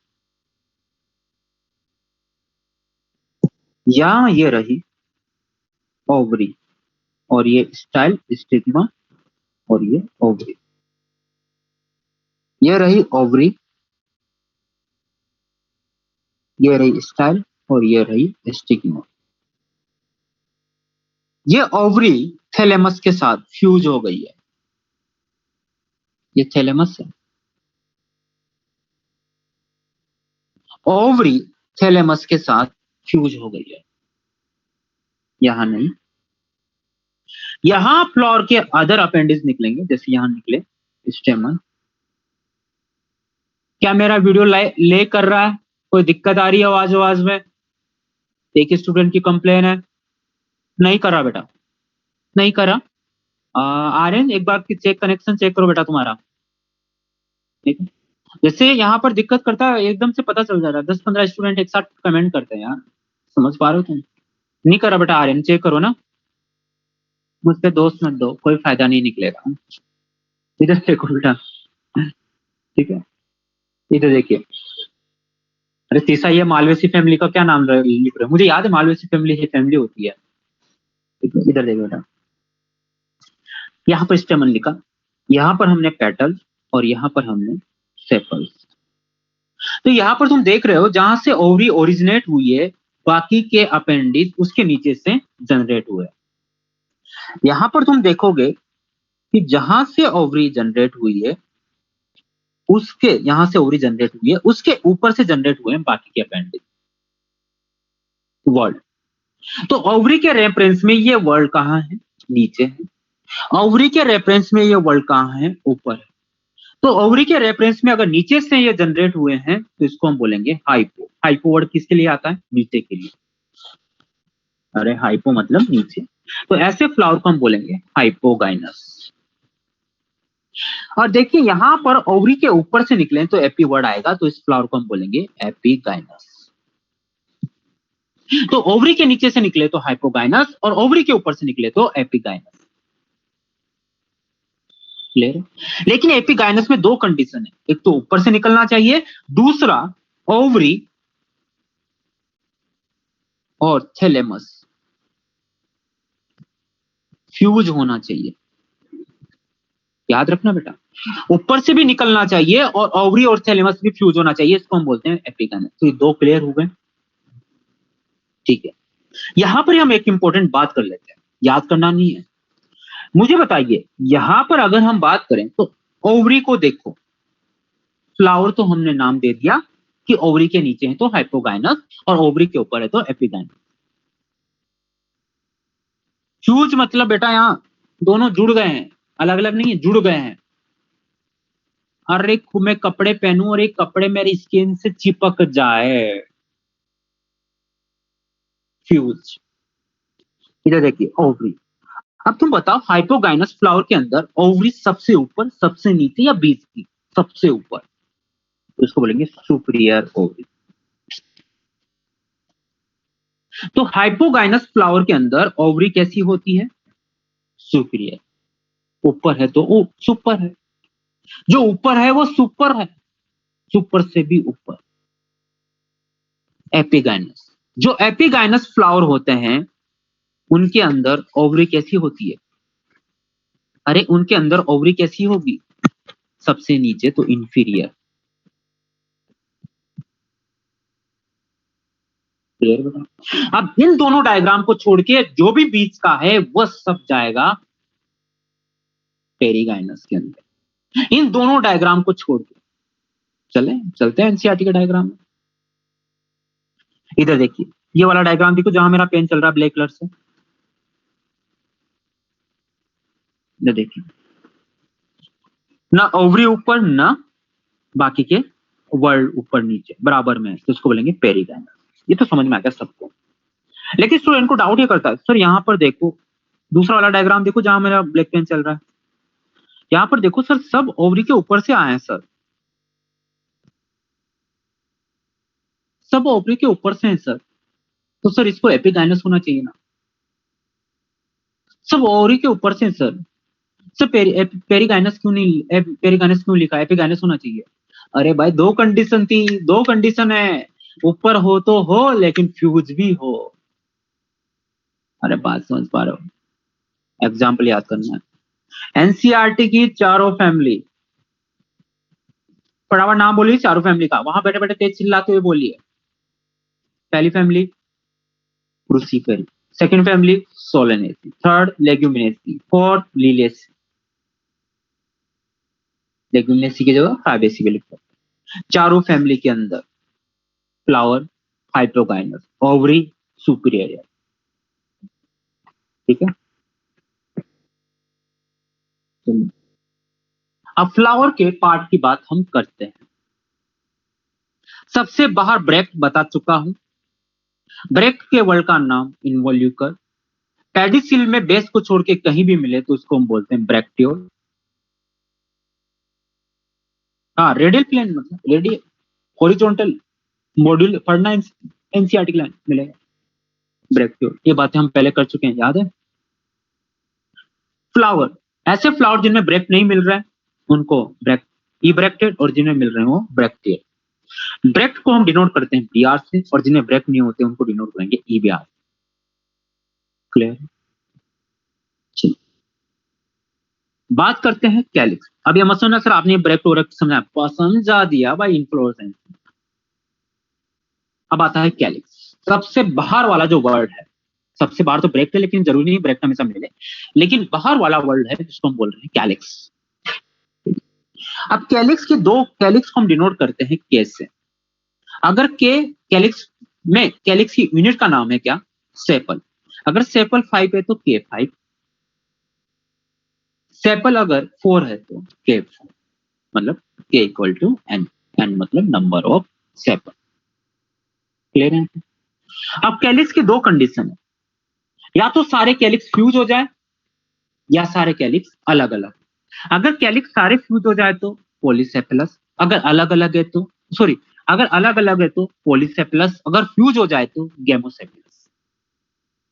या ये रही ओवरी, और ये स्टाइल स्टिग्मा, और ये ओवरी, ये रही ओवरी, ये रही स्टाइल, और ये रही स्टिग्मा। ये ओवरी थैलेमस के साथ फ्यूज हो गई है, ये थैलेमस है। ओवरी थैलेमस के साथ फ्यूज हो गई है, यहां नहीं। यहां फ्लोर के अदर अपेंडिज निकलेंगे, जैसे यहां निकले स्टेमन। क्या मेरा वीडियो ले कर रहा है? कोई दिक्कत आ रही है आवाज में? एक स्टूडेंट की कंप्लेन है, नहीं करा बेटा, नहीं करा। आर्यन एक बार चेक कनेक्शन चेक करो बेटा तुम्हारा। ठीक है। जैसे यहाँ पर दिक्कत करता है, एकदम से पता चल जाता है, 10-15 स्टूडेंट एक साथ कमेंट करते हैं यार, समझ पा रहे हो तुम? नहीं करा बेटा आर्यन, चेक करो ना। मुझसे दोस्त मत दो, कोई फायदा नहीं निकलेगा। इधर देखो बेटा, ठीक है, इधर देखिए। अरे तीसरा, ये मालवेसी फैमिली का क्या नाम लिख रहे हो? मुझे याद है मालवेसी फैमिली है, फैमिली होती है। ठीक है, इधर देखो बेटा, यहाँ पर स्टेमन लिखा, यहाँ पर हमने पेटल्स, और यहाँ पर हमने सेपल्स। तो यहाँ पर तुम देख रहे हो जहां से ओवरी ओरिजिनेट हुई है, बाकी के अपेंडिज उसके नीचे से जनरेट हुए। यहाँ पर तुम देखोगे कि जहां से ओवरी जनरेट हुई है, उसके यहां से ओवरी जनरेट हुई है, उसके ऊपर से जनरेट हुए हैं बाकी के अपेंडिज वर्ल्ड। तो ओवरी के रेफरेंस में ये वर्ल्ड कहाँ है? नीचे है। ओवरी के रेफरेंस में ये वर्ल्ड कहाँ है? ऊपर है। तो ओवरी के रेफरेंस में अगर नीचे से ये जनरेट हुए हैं तो इसको हम बोलेंगे हाइपो। हाइपो वर्ड किसके लिए आता है? नीचे के लिए। अरे हाइपो मतलब नीचे, तो ऐसे फ्लावर को हम बोलेंगे हाइपोगाइनस। और देखिए यहां पर ओवरी के ऊपर से निकले तो एपी वर्ड आएगा, तो इस फ्लावर को हम बोलेंगे एपीगाइनस। तो ओवरी के नीचे से निकले तो हाइपोगाइनस, और ओवरी के ऊपर से निकले तो एपीगाइनस। क्लियर? लेकिन एपीगाइनस में 2 कंडीशन है, एक तो ऊपर से निकलना चाहिए, दूसरा ओवरी और थैलेमस फ्यूज होना चाहिए। याद रखना बेटा, ऊपर से भी निकलना चाहिए और ओवरी और थैलेमस भी फ्यूज होना चाहिए, इसको हम बोलते हैं एपिगैनस। तो ये दो क्लियर हो गए, ठीक है। यहां पर हम एक इंपॉर्टेंट बात कर लेते हैं, याद करना नहीं है। मुझे बताइए यहां पर अगर हम बात करें तो ओवरी को देखो, फ्लावर तो हमने नाम दे दिया कि ओवरी के नीचे है तो हाइपोगाइनस और ओवरी के ऊपर है तो एपिगाइनस। फ्यूज मतलब बेटा यहां दोनों जुड़ गए हैं, अलग अलग नहीं है, जुड़ गए हैं। हर एक मैं कपड़े पहनूं और एक कपड़े मेरी स्किन से चिपक जाए, फ्यूज। इधर देखिए ओवरी। अब तुम बताओ हाइपोगाइनस फ्लावर के अंदर ओवरी सबसे ऊपर, सबसे नीचे या बीच की? सबसे ऊपर, तो इसको बोलेंगे सुपीरियर ओवरी। तो हाइपोगाइनस फ्लावर के अंदर ओवरी कैसी होती है? सुपीरियर। ऊपर है तो वो सुपर है, जो ऊपर है वो सुपर है, सुपर से भी ऊपर। एपिगाइनस, जो एपिगाइनस फ्लावर होते हैं उनके अंदर ओवरी कैसी होती है? अरे उनके अंदर ओवरी कैसी होगी? सबसे नीचे तो इंफीरियर। क्लियर बेटा? अब इन दोनों डायग्राम को छोड़ के जो भी बीच का है वह सब जाएगा पेरिगाइनस के अंदर, इन दोनों डायग्राम को छोड़ के। चलते हैं एनसीईआरटी के डायग्राम में। इधर देखिए ये वाला डायग्राम देखो जहां मेरा पेन चल रहा है ब्लैक कलर से। इधर देखिए, ना ओवरी ऊपर ना बाकी के वर्ल्ड ऊपर नीचे बराबर में है, तो इसको बोलेंगे पेरिगाइनस। ये तो समझ में आ गया सबको। लेकिन स्टूडेंट को डाउट ये करता है सर यहां पर देखो, दूसरा वाला डायग्राम देखो जहां मेरा ब्लैक पेन चल रहा है, यहां पर देखो सर सब ओवरी के ऊपर से आए हैं सर, सब ओवरी के ऊपर से हैं सर, तो सर इसको एपिगाइनस होना चाहिए ना। सब ओवरी के ऊपर से हैं सर, सर पेरिगाइनस क्यों नहीं, पेरिगाइनस क्यों लिखा है? एपिगाइनस होना चाहिए। अरे भाई दो कंडीशन थी, दो कंडीशन है, ऊपर हो तो हो लेकिन फ्यूज भी हो। अरे बात समझ पा रहे हो? एग्जाम्पल याद करना है। एनसीईआरटी की चारों फैमिली, फटाफट नाम बोलिए चारों फैमिली का, वहां बैठे बैठे तेज चिल्लाते हुए बोलिए। पहली family Cruciferae, second family Solanaceae, third Leguminosae, fourth Liliaceae. Leguminosae की जगह फाइबेसी भी लिखो। चारों फैमिली के अंदर फ्लावर हाइपोगाइनस, ओवरी सुपीरियर, ठीक है। अब फ्लावर के पार्ट की बात हम करते हैं। सबसे बाहर ब्रेक्ट बता चुका हूं, ब्रेक्ट के वर्ड का नाम इन्वोल्यूकर। पेडिसिल में बेस को छोड़ के कहीं भी मिले तो उसको हम बोलते हैं ब्रैक्टियोल। हाँ रेडियल प्लेन मतलब रेडियल, हॉरिजॉन्टल मॉड्यूल पढ़ना एनसीईआरटी की लाइन मिलेगा ब्रैक्टियोल। ये बातें हम पहले कर चुके हैं, याद है। फ्लावर, ऐसे फ्लावर जिनमें ब्रेक्ट नहीं मिल रहा है उनको ब्रेक्ट इब्रेक्टेड, और जिन्हें मिल रहे हैं वो ब्रेक्टियल। ब्रेक्ट को हम डिनोट करते हैं बीआर से, और जिन्हें ब्रेक्ट नहीं होते उनको डिनोट करेंगे ईबीआर। क्लियर? बात करते हैं कैलिक्स। अब ये मत समझना सर आपने ब्रेक्ट और समझा, समझा दिया भाई इन्फ्लोरेसेंस। अब आता है कैलिक्स, सबसे बाहर वाला जो वर्ड है, सबसे बाहर तो ब्रेक्ट है लेकिन जरूरी नहीं ब्रेक्ट हमेशा मिले, लेकिन बाहर वाला वर्ड है जिसको हम बोल रहे हैं कैलिक्स। अब कैलिक्स के दो, कैलिक्स को हम डिनोट करते हैं के से। अगर के कैलिक्स में, कैलिक्स की यूनिट का नाम है क्या? सेपल। अगर सेपल 5 है तो के 5, सेपल अगर 4 है तो के 4, मतलब के इक्वल टू एन, एन मतलब नंबर ऑफ सेपल। क्लियर है? अब कैलिक्स की दो कंडीशन है, या तो सारे कैलिक्स फ्यूज हो जाए या सारे कैलिक्स अलग अलग। अगर कैलिक्स सारे फ्यूज हो जाए तो पॉलीसेफेलस, अगर अलग अलग है तो, सॉरी, अगर अलग अलग है तो पॉलीसेफेलस, अगर फ्यूज हो जाए तो गेमोसेफेलस।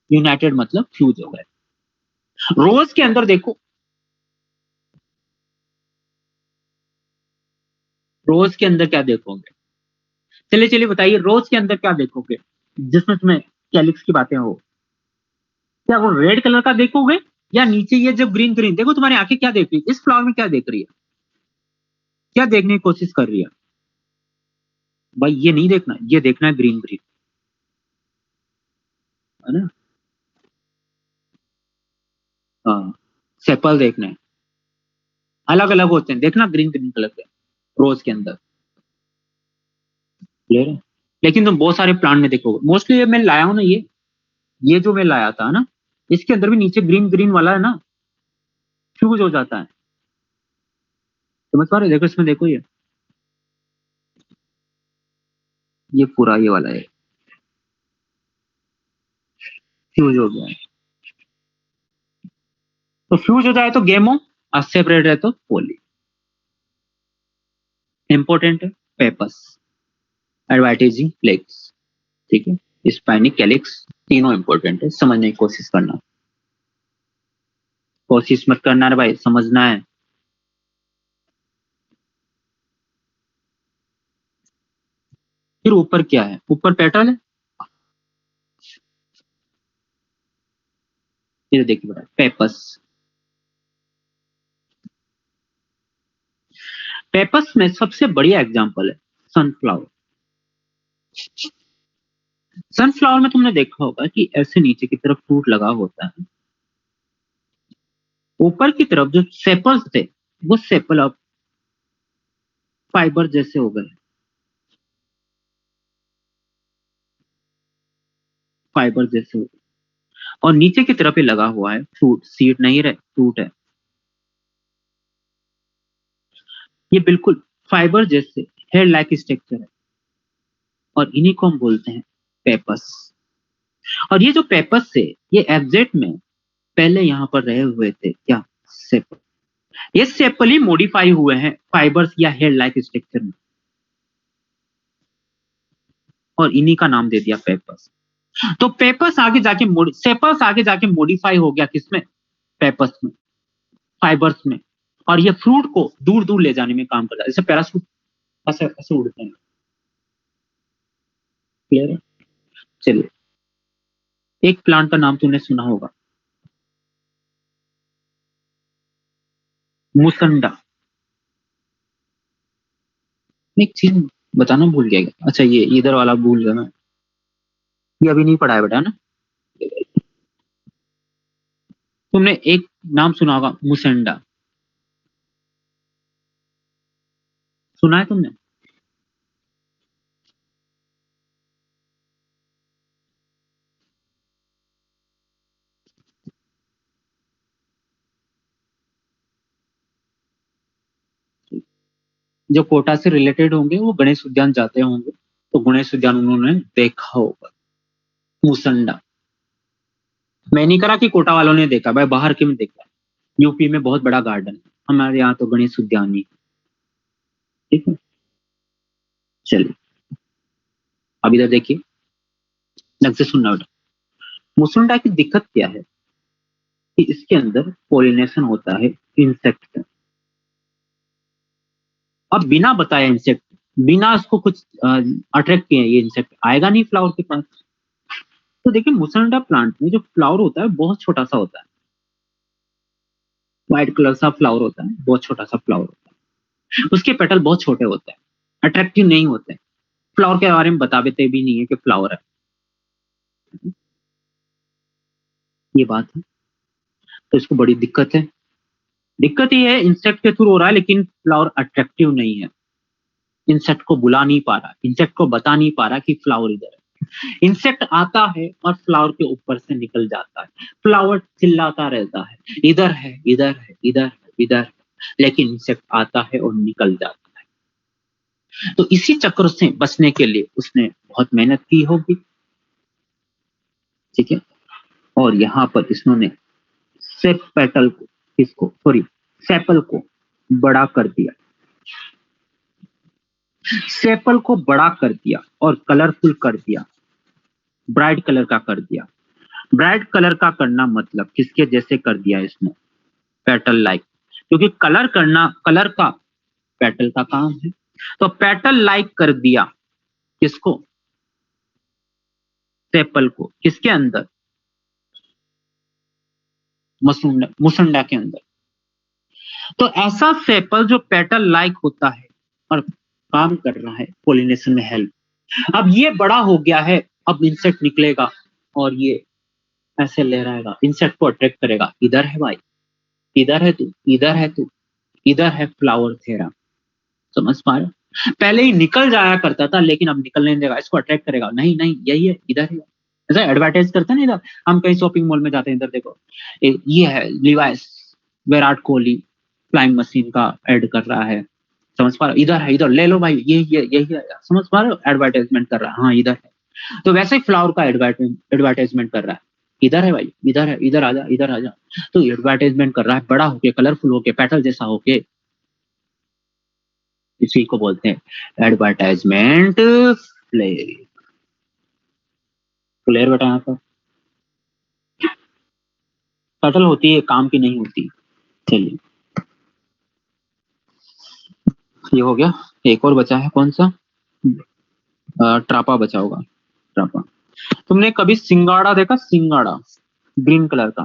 यूनाइटेड मतलब फ्यूज हो गए। रोज के अंदर देखो, रोज के अंदर क्या देखोगे? चलिए चलिए बताइए रोज के अंदर क्या देखोगे जिसमें तुम्हें कैलिक्स की बातें हो? क्या वो रेड कलर का देखोगे, या नीचे ये जो ग्रीन ग्रीन देखो, तुम्हारी आंखें क्या देख रही है, इस फ्लावर में क्या देख रही है? क्या देखने की कोशिश कर रही है भाई? ये नहीं देखना, ये देखना है ग्रीन ग्रीन, है ना? हाँ, सेपल देखना है, अलग अलग होते हैं, देखना ग्रीन ग्रीन कलर के रोज के अंदर, क्लियर है? लेकिन तुम बहुत सारे प्लांट में देखोगे, मोस्टली ये मैं लाया हूं ना, ये जो मैं लाया था ना, इसके अंदर भी नीचे ग्रीन ग्रीन वाला है ना, फ्यूज हो जाता है। समझ पा रहे हो? देखो इसमें, देखो ये पूरा ये वाला है, फ्यूज हो गया है। तो फ्यूज हो जाए तो गेमो, और सेपरेट है तो पोली। इंपॉर्टेंट है पेपर्स, एडवर्टाइजिंग फ्लेक्स, ठीक है, स्पाइनिक कैलिक्स, तीनों इंपॉर्टेंट है, समझने की कोशिश करना, कोशिश मत करना रे भाई, समझना है। फिर ऊपर क्या है? ऊपर पेटल है, फिर देखिए बेटा पेपर्स। पेपर्स में सबसे बढ़िया एग्जांपल है सनफ्लावर। सनफ्लावर में तुमने देखा होगा कि ऐसे नीचे की तरफ फ्रूट लगा होता है, ऊपर की तरफ जो सेपल्स थे वो सेपल अब फाइबर जैसे हो गए, फाइबर जैसे हो गए, और नीचे की तरफ ही लगा हुआ है फ्रूट, सीड नहीं रहे, फ्रूट है। ये बिल्कुल फाइबर जैसे हेयर लाइक स्ट्रक्चर है, और इन्हीं को हम बोलते हैं पेपर्स। और ये जो पेपर्स से, ये एग्जैक्ट में पहले यहाँ पर रहे हुए थे क्या? सेपल। ये सेपल ही मॉडिफाई हुए हैं फाइबर्स या हेयर लाइक स्ट्रक्चर में, और इन्हीं का नाम दे दिया पेपर्स। तो पेपर्स आगे जाके सेपर्स आगे जाके मॉडिफाई हो गया किसमें? पेपर्स में, फाइबर्स में। और ये फ्रूट को दूर दूर ले जाने में काम करता है, जैसे पैरासूट ऐसे ऐसे उड़ते हैं। क्लियर है? चलिए, एक प्लांट का नाम तूने सुना होगा, मुसंडा। एक चीज बताना भूल गया, अच्छा ये इधर वाला भूल गया मैं, ये अभी नहीं पढ़ा है बेटा ना। तुमने एक नाम सुना होगा मुसंडा, सुना है तुमने? जो कोटा से रिलेटेड होंगे वो गणेश उद्यान जाते होंगे, तो गणेश उद्यान उन्होंने देखा होगा मुसंडा। मैं नहीं करा कि कोटा वालों ने देखा भाई, बाहर के में देखा। यूपी में बहुत बड़ा गार्डन है, हमारे यहाँ तो गणेश उद्यान ही, ठीक है। चलिए, अब इधर देखिए, ढंग से सुनना बेटा। मुसुंडा की दिक्कत क्या है कि इसके अंदर पॉलिनेशन होता है इंसेक्ट का। अब बिना बताए इंसेक्ट, बिना उसको कुछ अट्रैक्ट किए, ये इंसेक्ट आएगा नहीं फ्लावर के पास। तो देखिए मुसंडा प्लांट में जो फ्लावर होता है बहुत छोटा सा होता है, व्हाइट कलर सा फ्लावर होता है, बहुत छोटा सा फ्लावर होता है, उसके पेटल बहुत छोटे होते हैं, अट्रैक्टिव नहीं होते, फ्लावर के बारे में बता देते भी नहीं है कि फ्लावर है, ये बात है। तो इसको बड़ी दिक्कत है, दिक्कत ये है इंसेक्ट के थ्रू हो रहा है, लेकिन फ्लावर अट्रैक्टिव नहीं है, इंसेक्ट को बुला नहीं पा रहा, इंसेक्ट को बता नहीं पा रहा कि फ्लावर इधर है। इंसेक्ट आता है और फ्लावर के ऊपर से निकल जाता है, फ्लावर चिल्लाता रहता है इधर है, इधर है, इधर है, इधर है, लेकिन इंसेक्ट आता है और निकल जाता है। तो इसी चक्र से बचने के लिए उसने बहुत मेहनत की होगी, ठीक है। और यहाँ पर इन्होंने सेप पेटल को, इसको सॉरी सेपल को बड़ा कर दिया, सेपल को बड़ा कर दिया और कलरफुल कर दिया, ब्राइट कलर का कर दिया। ब्राइट कलर का करना मतलब किसके जैसे कर दिया इसने? पेटल लाइक, क्योंकि कलर करना, कलर का पेटल का काम है, तो पेटल लाइक कर दिया किसको? सेपल को, किसके अंदर? मुसंडा के अंदर। तो ऐसा सेपल जो पेटल लाइक होता है और काम कर रहा है पोलिनेशन में हेल्प। अब ये बड़ा हो गया है, अब इंसेक्ट निकलेगा और ये ऐसे लहराएगा, इंसेक्ट को अट्रैक्ट करेगा, इधर है भाई, इधर है तू, इधर है तू, इधर है फ्लावर थेरा। समझ पा रहे हो? पहले ही निकल जाया करता था, लेकिन अब निकलने नहीं देगा, इसको अट्रैक्ट करेगा, नहीं नहीं यही है, इधर है। ऐसा एडवर्टाइज करते हैं ना, इधर हम कहीं शॉपिंग मॉल में जाते हैं, इधर देखो ये है Levi's, Virat Kohli flying machine का एड कर रहा है। समझ पा रहे हो? इधर है, इधर ले लो भाई, यही है। समझ पा रहे हो? एडवर्टाइजमेंट कर रहा है, हाँ इधर है। तो वैसे ही फ्लावर का एडवर्टाइजमेंट कर रहा है, इधर है भाई, इधर है, इधर आजा, इधर आजा। तो एडवर्टाइजमेंट कर रहा है, बड़ा होके, कलरफुल होके, पेटल जैसा होके। इसी को बोलते हैं एडवर्टाइजमेंट फ्लेयर। फ्लेयर बेटा यहाँ पर पेटल होती है, काम की नहीं होती। चलिए ये हो गया, एक और बचा है, कौन सा? ट्रापा बचा होगा, ट्रापा। तुमने कभी सिंगाड़ा देखा? सिंगाड़ा ग्रीन कलर का।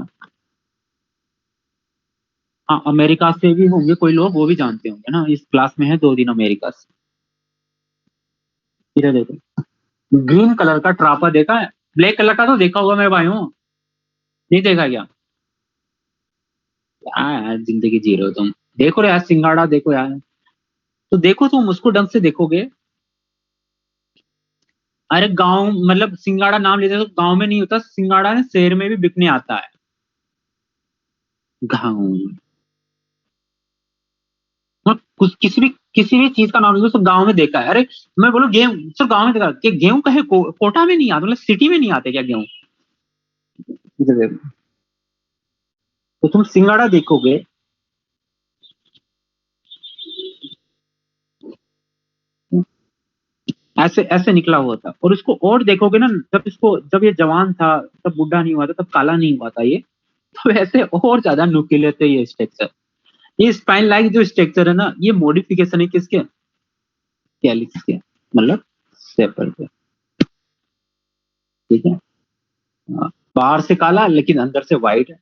हाँ, अमेरिका से भी होंगे कोई लोग, वो भी जानते होंगे ना, इस क्लास में है 2 दिन अमेरिका से। इधर देखो, ग्रीन कलर का ट्रापा देखा है? ब्लैक कलर का तो देखा होगा मेरे भाइयों, नहीं देखा क्या? यार जिंदगी जी रहे हो तुम। देखो यार सिंगाड़ा, देखो यार, तो देखो तुम उसको ढंग से देखोगे। अरे गांव मतलब सिंगाड़ा नाम लेते तो गांव में नहीं होता, सिंगाड़ा ने शहर में भी बिकने आता है। गाँव कुछ किसी भी चीज का नाम लीजिए, तो गांव में देखा है। अरे मैं बोलूं गेहूं, सिर्फ गांव में देखा कि गेहूं कहे कोटा में नहीं आते, मतलब सिटी में नहीं आते क्या गेहूं? इधर देखो, तो तुम सिंगाड़ा देखोगे, ऐसे ऐसे निकला हुआ था। और इसको और देखोगे ना, जब ये जवान था, तब बुढ़ा नहीं हुआ था, तब काला नहीं हुआ था ये, तो ऐसे और ज्यादा नुकीले थे ये स्ट्रक्चर। ये स्पाइन लाइक जो स्ट्रक्चर है ना, ये मॉडिफिकेशन है किसके? कैलिक्स के, मतलब सेपर के। ठीक है, हाँ, बाहर से काला लेकिन अंदर से व्हाइट है।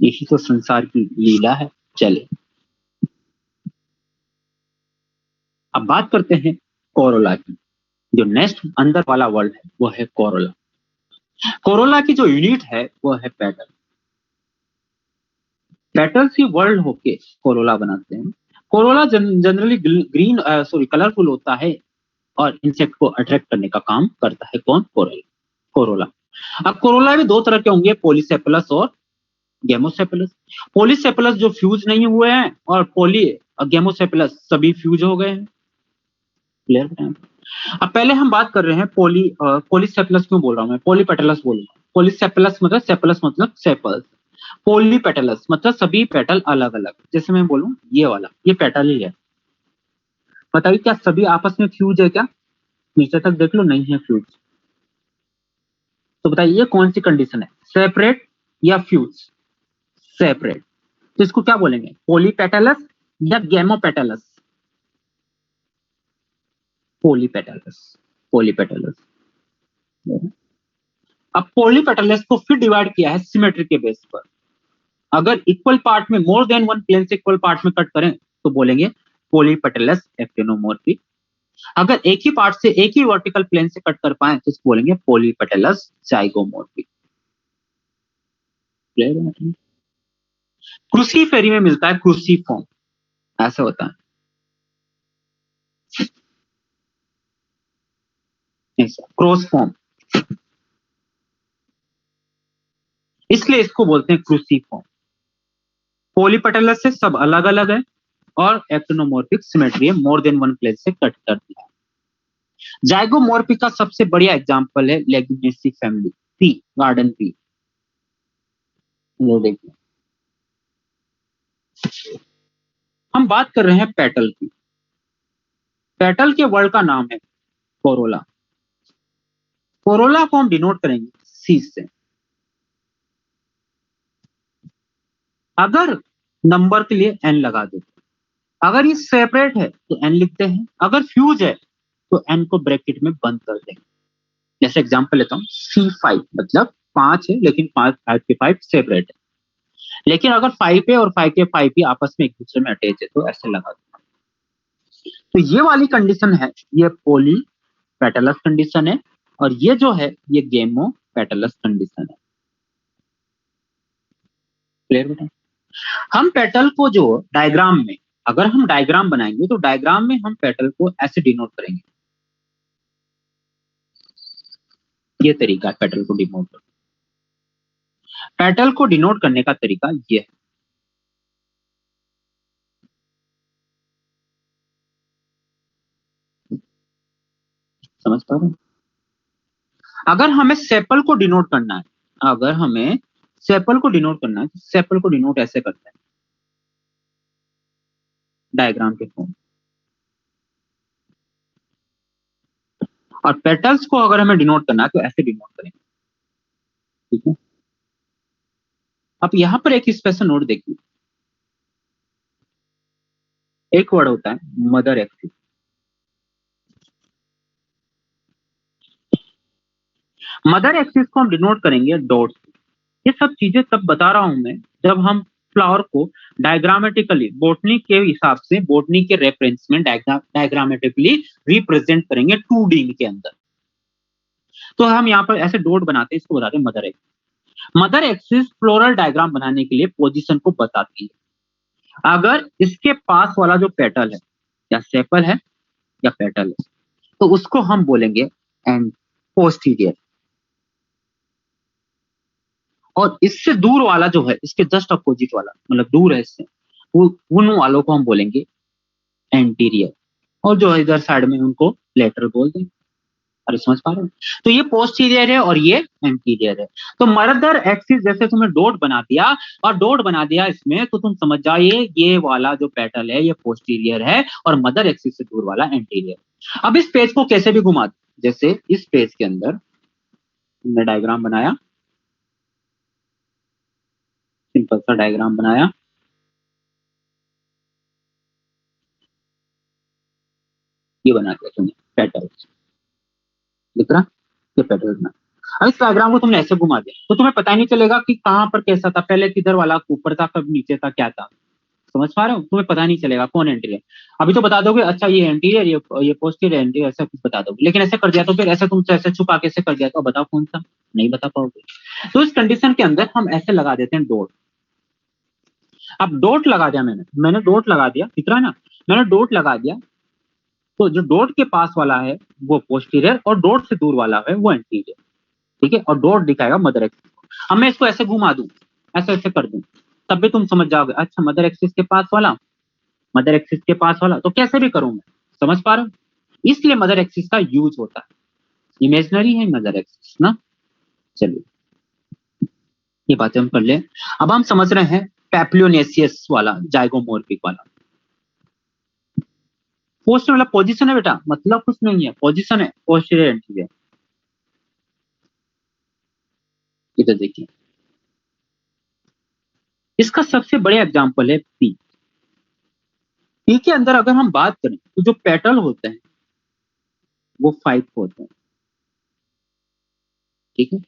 यही तो संसार की लीला है। चले अब बात करते हैं कोरोला की। जो नेक्स्ट अंदर वाला वर्ल्ड है वो है कोरोला। कोरोला की जो यूनिट है वो है पेटल। पेटल्स ही वर्ल्ड होके कोरोला बनाते हैं। Corolla generally green sorry colourful होता है और इंसेक्ट को अट्रैक्ट करने का काम करता है। कौन? कोरोला। कोरोला। अब कोरोला भी दो तरह के होंगे, पोलिसेपलस और गेमोसेपलस। पोलिसेपलस जो फ्यूज नहीं हुए हैं, और पोली गेमोसेपलस सभी फ्यूज हो गए हैं। क्लियर है? अब पहले हम बात कर रहे हैं पोलिसेपलस। क्यों बोल रहा हूं मैं पोलीपेटलस बोलूंगा? पोलिसेपलस मतलब सेपलस मतलब सेपल्स, पोलीपेटलस मतलब सभी पेटल अलग अलग। जैसे मैं बोलूं ये वाला, ये पेटल ही है। बताइए क्या सभी आपस में फ्यूज है क्या? नीचे तक देख लो, नहीं है फ्यूज। तो बताइए ये कौन सी कंडीशन है, सेपरेट या फ्यूज? सेपरेट। तो इसको क्या बोलेंगे, पोलीपेटलस या गेमोपेटलस? पोलीपेटलस। पोलीपेटलस। अब पोलीपेटलस को फिर डिवाइड किया है सिमेट्री के बेस पर। अगर इक्वल पार्ट में मोर देन वन प्लेन से इक्वल पार्ट में कट करें तो बोलेंगे पोलीपेटलस एक्टिनोमोर्फिक। अगर एक ही पार्ट से एक ही वर्टिकल प्लेन से कट कर पाए तो इसको बोलेंगे पोलीपेटलस जाइगोमोर्फिक। क्रूसीफेरी में मिलता है क्रूसीफॉर्म, ऐसा होता है क्रॉस फॉर्म, इसलिए इसको बोलते हैं क्रूसीफॉर्म। पोलीपेटलस से सब अलग अलग है और एक्टिनोमोर्फिक सिमेट्री है, मोर देन वन प्लेन से कट कर दिया है। जाइगोमोर्फिक का सबसे बढ़िया एग्जांपल है leguminosae family, pea, garden pea. ये देखिए, हम बात कर रहे हैं पेटल की। पेटल के वर्ड का नाम है कोरोला। कोरोला को हम डिनोट करेंगे सी से। अगर नंबर के लिए एन लगा दो, अगर ये सेपरेट है तो एन लिखते हैं, अगर फ्यूज है तो एन को ब्रैकेट में बंद कर देंगे। जैसे एग्जांपल लेता हूं, C5 मतलब 5 है, लेकिन 5 5 के 5 सेपरेट है। लेकिन अगर 5A और 5K आपस में एक दूसरे में अटैच है तो ऐसे लगा दो। तो ये वाली कंडीशन है, ये पोली पेटलस कंडीशन है, और ये जो है ये गेमो पेटलस कंडीशन है। क्लियर बेटा? हम पेटल को जो डायग्राम में, अगर हम डायग्राम बनाएंगे तो डायग्राम में हम पेटल को ऐसे डिनोट करेंगे। ये तरीका है पेटल को डिनोट करने, पेटल को डिनोट करने का तरीका ये है। समझ पा रहे हैं? अगर हमें सेपल को डिनोट करना है, अगर हमें सेपल को डिनोट करना है तो सेपल को डिनोट ऐसे करते हैं डायग्राम के फॉर्म। और पेटल्स को अगर हमें डिनोट करना है तो ऐसे डिनोट करेंगे। ठीक है, अब यहां पर एक स्पेशल नोट देखिए, एक वर्ड होता है मदर एक्सिस। मदर एक्सिस को हम डिनोट करेंगे डॉट से। ये सब चीजें तब बता रहा हूं मैं जब हम फ्लावर को डायग्रामेटिकली बोटनी के हिसाब से, बोटनी के रेफरेंस में डायग्रामेटिकली रिप्रेजेंट करेंगे 2D के अंदर। तो हम यहाँ पर ऐसे डॉट बनाते हैं, इसको बताते हैं mother axis. Mother axis floral diagram बनाने के लिए पोजीशन को बताती है। अगर इसके पास वाला जो पेटल है, या सेपल है या पेटल है, तो उसको हम बोलेंगे एंड पोस्टीरियर। और इससे दूर वाला जो है, इसके जस्ट अपोजिट वाला, मतलब दूर है इससे, वो उन वालों को हम बोलेंगे एंटीरियर। और जो है इधर साइड में उनको लेटरल बोल देंगे। अरे समझ पा रहे हो? तो ये पोस्टीरियर है और ये एंटीरियर है। तो मदर एक्सिस जैसे तुमने डॉट बना दिया, और डॉट बना दिया इसमें, तो तुम समझ जाइए ये वाला जो पेटल है ये पोस्टीरियर है और मदर एक्सिस से दूर वाला एंटीरियर। अब इस पेज को कैसे भी घुमा दो, जैसे इस पेज के अंदर तुमने डायग्राम बनाया, सिंपल सा डायग्राम बनाया, ये बना दिया तुमने पेटल, दिख रहा? ये पेटल बना। अब इस डायग्राम को तुमने ऐसे घुमा दिया तो तुम्हें पता ही नहीं चलेगा कि कहां पर कैसा था, पहले किधर वाला ऊपर था, कब नीचे था, क्या था। समझ पा रहे हो? तुम्हें पता नहीं चलेगा कौन एंटीरियर। अभी तो बता दोगे अच्छा ये एंटीरियर, ये पोस्टीरियर, एंटीरियर, ऐसा कुछ बता दोगे। लेकिन ऐसे कर दिया तो फिर ऐसे तुमसे ऐसे छुपा के ऐसे कर दिया तो बताओ कौन सा, नहीं बता पाओगे। तो इस कंडीशन के अंदर हम ऐसे लगा देते हैं डॉट। अब डॉट लगा दिया मैंने डॉट लगा दिया, दिख रहा है ना? मैंने डॉट लगा दिया, तो जो डॉट के पास वाला है वो पोस्टीरियर और डॉट से दूर वाला है वो एंटीरियर। ठीक है, और डॉट दिखाएगा मदर एक्सिस को। अब मैं इसको ऐसे घुमा दूं, ऐसे ऐसे कर दूं, तब भी तुम समझ जाओगे अच्छा मदर एक्सिस के पास वाला, मदर एक्सिस के पास वाला, तो कैसे भी करूं मैं। समझ पा रहे हो? इसलिए मदर एक्सिस का यूज होता है। इमेजिनरी है मदर एक्सिस ना। चलिए ये बातें हम कर ले। अब हम समझ रहे हैं पैप्लियोनेसियस वाला, जाइगोमोर्फिक वाला। पोस्ट वाला पोजीशन है बेटा, मतलब कुछ नहीं है, पोजीशन है पोस्टीरियर एंटीरियर। इधर देखिए, इसका सबसे बड़े एग्जांपल है पी। पी के अंदर अगर हम बात करें तो जो पेटल होते हैं वो 5 होते हैं। ठीक है,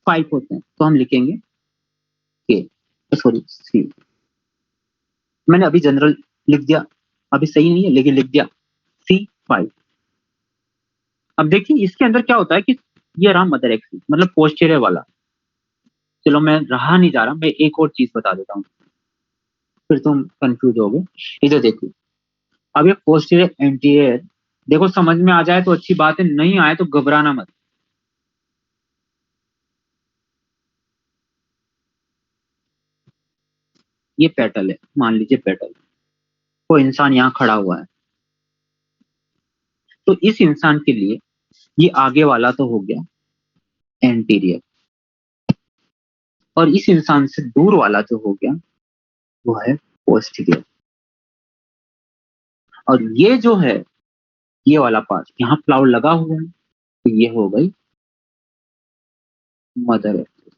5 होते हैं, तो हम लिखेंगे के, सॉरी सी। मैंने अभी जनरल लिख दिया, अभी सही नहीं है लेकिन लिख दिया C5। अब देखिए इसके अंदर क्या होता है कि ये रहा मदर एक्सिस, मतलब पोस्टीरियर वाला। चलो मैं रहा नहीं जा रहा, मैं एक और चीज बता देता हूँ, फिर तुम कंफ्यूज हो गए। इधर देखो, अब ये पोस्टीरियर एंटीरियर, देखो समझ में आ जाए तो अच्छी बात है, नहीं आए तो घबराना मत। ये पेटल है, मान लीजिए पेटल, कोई इंसान यहाँ खड़ा हुआ है, तो इस इंसान के लिए ये आगे वाला तो हो गया एंटीरियर, और इस इंसान से दूर वाला जो हो गया वो है पोस्टीरियर। और ये जो है ये वाला पार्ट, यहाँ फ्लावर लगा हुआ है, तो ये हो गई मदर एक्सिस।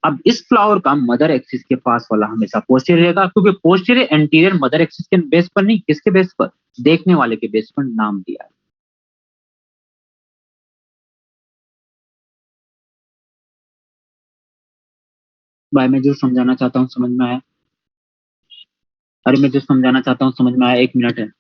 अब इस फ्लावर का मदर एक्सिस के पास वाला हमेशा पोस्टीरियर रहेगा, क्योंकि पोस्टीरियर एंटीरियर मदर एक्सिस के बेस पर नहीं, किसके बेस पर, देखने वाले के बेस पर नाम दिया है। भाई मैं जो समझाना चाहता हूँ समझ में आया? अरे मैं जो समझाना चाहता हूँ समझ में आया? 1 मिनट है।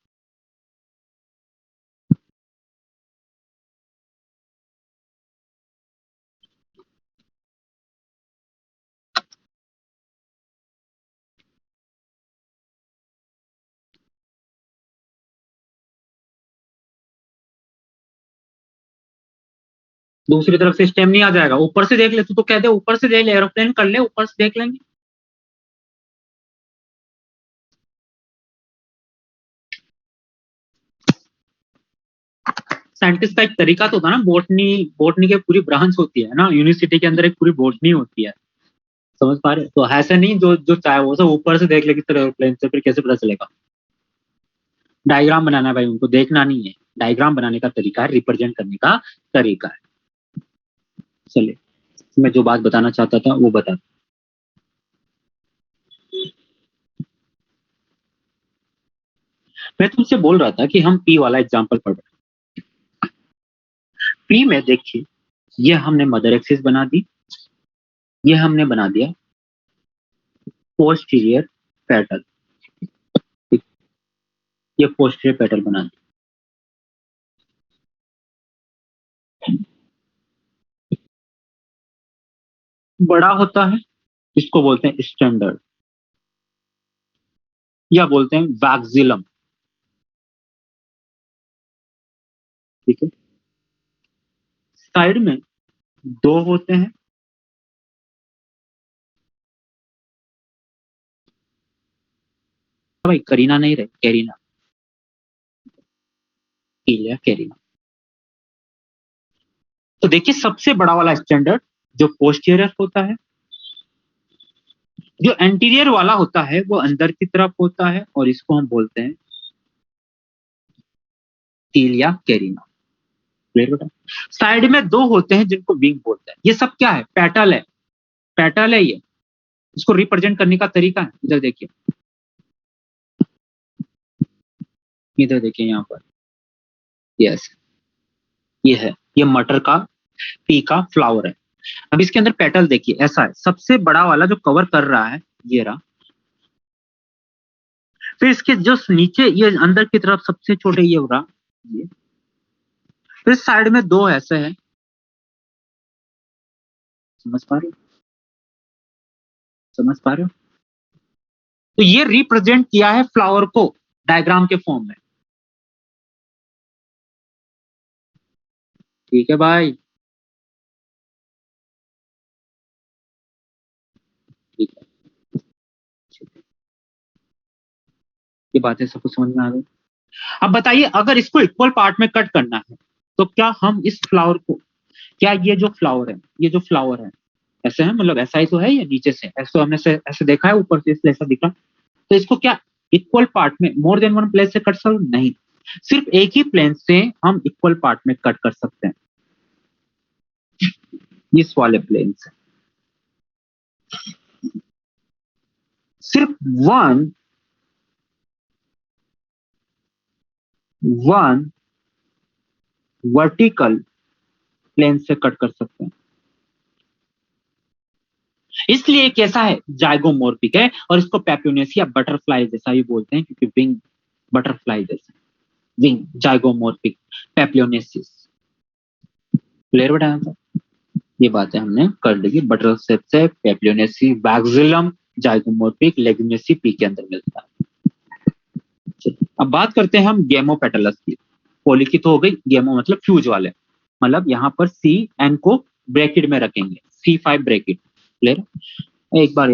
दूसरी तरफ से स्टेम नहीं आ जाएगा, ऊपर से देख ले, तू तो कहते ऊपर से देख ले, एरोप्लेन कर ले, ऊपर से देख लेंगे। साइंटिस्ट का एक तरीका तो होता है ना, बोटनी, बोटनी की पूरी ब्रांच होती है ना, यूनिवर्सिटी के अंदर एक पूरी बोटनी होती है। समझ पा रहे हो? तो ऐसा नहीं जो जो चाहे वो सब ऊपर से देख ले किस तरह एरोप्लेन से, फिर कैसे पता चलेगा? डायग्राम बनाना है भाई, उनको देखना नहीं है। डायग्राम बनाने का तरीका है, रिप्रेजेंट करने का तरीका है। चलिए, मैं जो बात बताना चाहता था वो बता। मैं तुमसे बोल रहा था कि हम पी वाला एग्जाम्पल पढ़ रहे हैं। पी में देखिए, ये हमने मदर एक्सिस बना दी, ये हमने बना दिया पोस्टीरियर पेटल। ये पोस्टीरियर पेटल बना दी। बड़ा होता है, इसको बोलते हैं स्टैंडर्ड, या बोलते हैं वैक्सिलम। ठीक है। साइड में दो होते हैं। भाई करीना नहीं रहे, कैरीना, इलिया कैरीना। तो देखिए, सबसे बड़ा वाला स्टैंडर्ड जो पोस्टीरियर होता है, जो एंटीरियर वाला होता है वो अंदर की तरफ होता है, और इसको हम बोलते हैं इलिया कैरीना। क्लियर बेटा? साइड में दो होते हैं जिनको विंग बोलते हैं। ये सब क्या है? पेटल है, पेटल है ये। इसको रिप्रेजेंट करने का तरीका है, इधर देखिए, इधर देखिए यहाँ पर। यस, ये है, ये मटर का, पी का फ्लावर है। अब इसके अंदर पेटल देखिए, ऐसा है, सबसे बड़ा वाला जो कवर कर रहा है ये रहा। फिर इसके जस्ट नीचे ये अंदर की तरफ सबसे छोटे ये हो रहा, ये। फिर साइड में दो ऐसे हैं। समझ पा रहे हो? समझ पा रहे हो? तो ये रिप्रेजेंट किया है फ्लावर को डायग्राम के फॉर्म में। ठीक है भाई? ठीक है, ये बातें सबको समझ में आ गई। अब बताइए, अगर इसको इक्वल पार्ट में कट करना है तो क्या हम इस फ्लावर को, क्या ये जो फ्लावर है, ये जो फ्लावर है ऐसे है, मतलब ऐसा ही तो है, या नीचे से ऐसे तो हमने ऐसे देखा है, ऊपर से इसलिए ऐसा दिखा। तो इसको क्या इक्वल पार्ट में मोर देन वन प्लेन से कट सकते? नहीं, सिर्फ एक ही प्लेन से हम इक्वल पार्ट में कट कर सकते हैं, इस वाले प्लेन से। सिर्फ वन वन वर्टिकल प्लेन से कट कर सकते हैं। इसलिए कैसा है, जाइगोमोर्फिक है, और इसको पैप्योनेसिया बटरफ्लाई जैसा भी बोलते हैं, क्योंकि विंग बटरफ्लाई जैसा, विंग जाइगोमोर्फिक पैप्योनेसिस। क्लियर बेटा? ये बातें हमने कर ली। बटरसेप्स, पैप्योनेसी, वैक्सिलम, जाइगोमोर्फिक, लेग्यूमेसी पी के अंदर मिलता है। अब बात करते हैं हम गेमोपेटलस की। पोली की तो हो गई, गेमो मतलब फ्यूज वाले, मतलब यहाँ पर सी एन को ब्रैकेट में रखेंगे, C5 ब्रैकेट। क्लियर? एक बार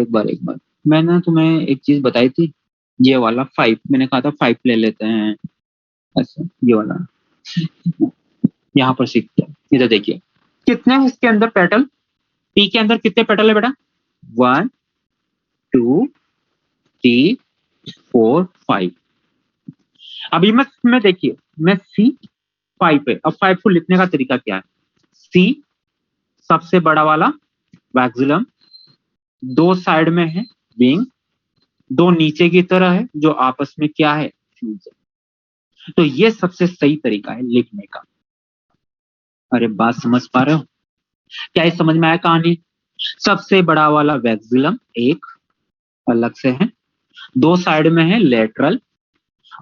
मैंने तुम्हें एक चीज बताई थी, ये वाला 5, मैंने कहा था 5 ले लेते हैं, ऐसे ये वाला। यहाँ पर सीखते हैं, इधर देखिए, कितने हैं इसके अंदर पेटल? पी के अंदर कितने पेटल है बेटा? 1 2 3 4 5। अभी मैं देखिए, मैं C5 पे, अब 5 को लिखने का तरीका क्या है? सी, सबसे बड़ा वाला वैक्सिलम, दो साइड में है विंग, दो नीचे की तरह है जो आपस में क्या है, फ्यूज है। तो ये सबसे सही तरीका है लिखने का। अरे बात समझ पा रहे हो? क्या ये समझ में आया कहानी? सबसे बड़ा वाला वैक्सिलम एक अलग से है, दो साइड में है लेटरल,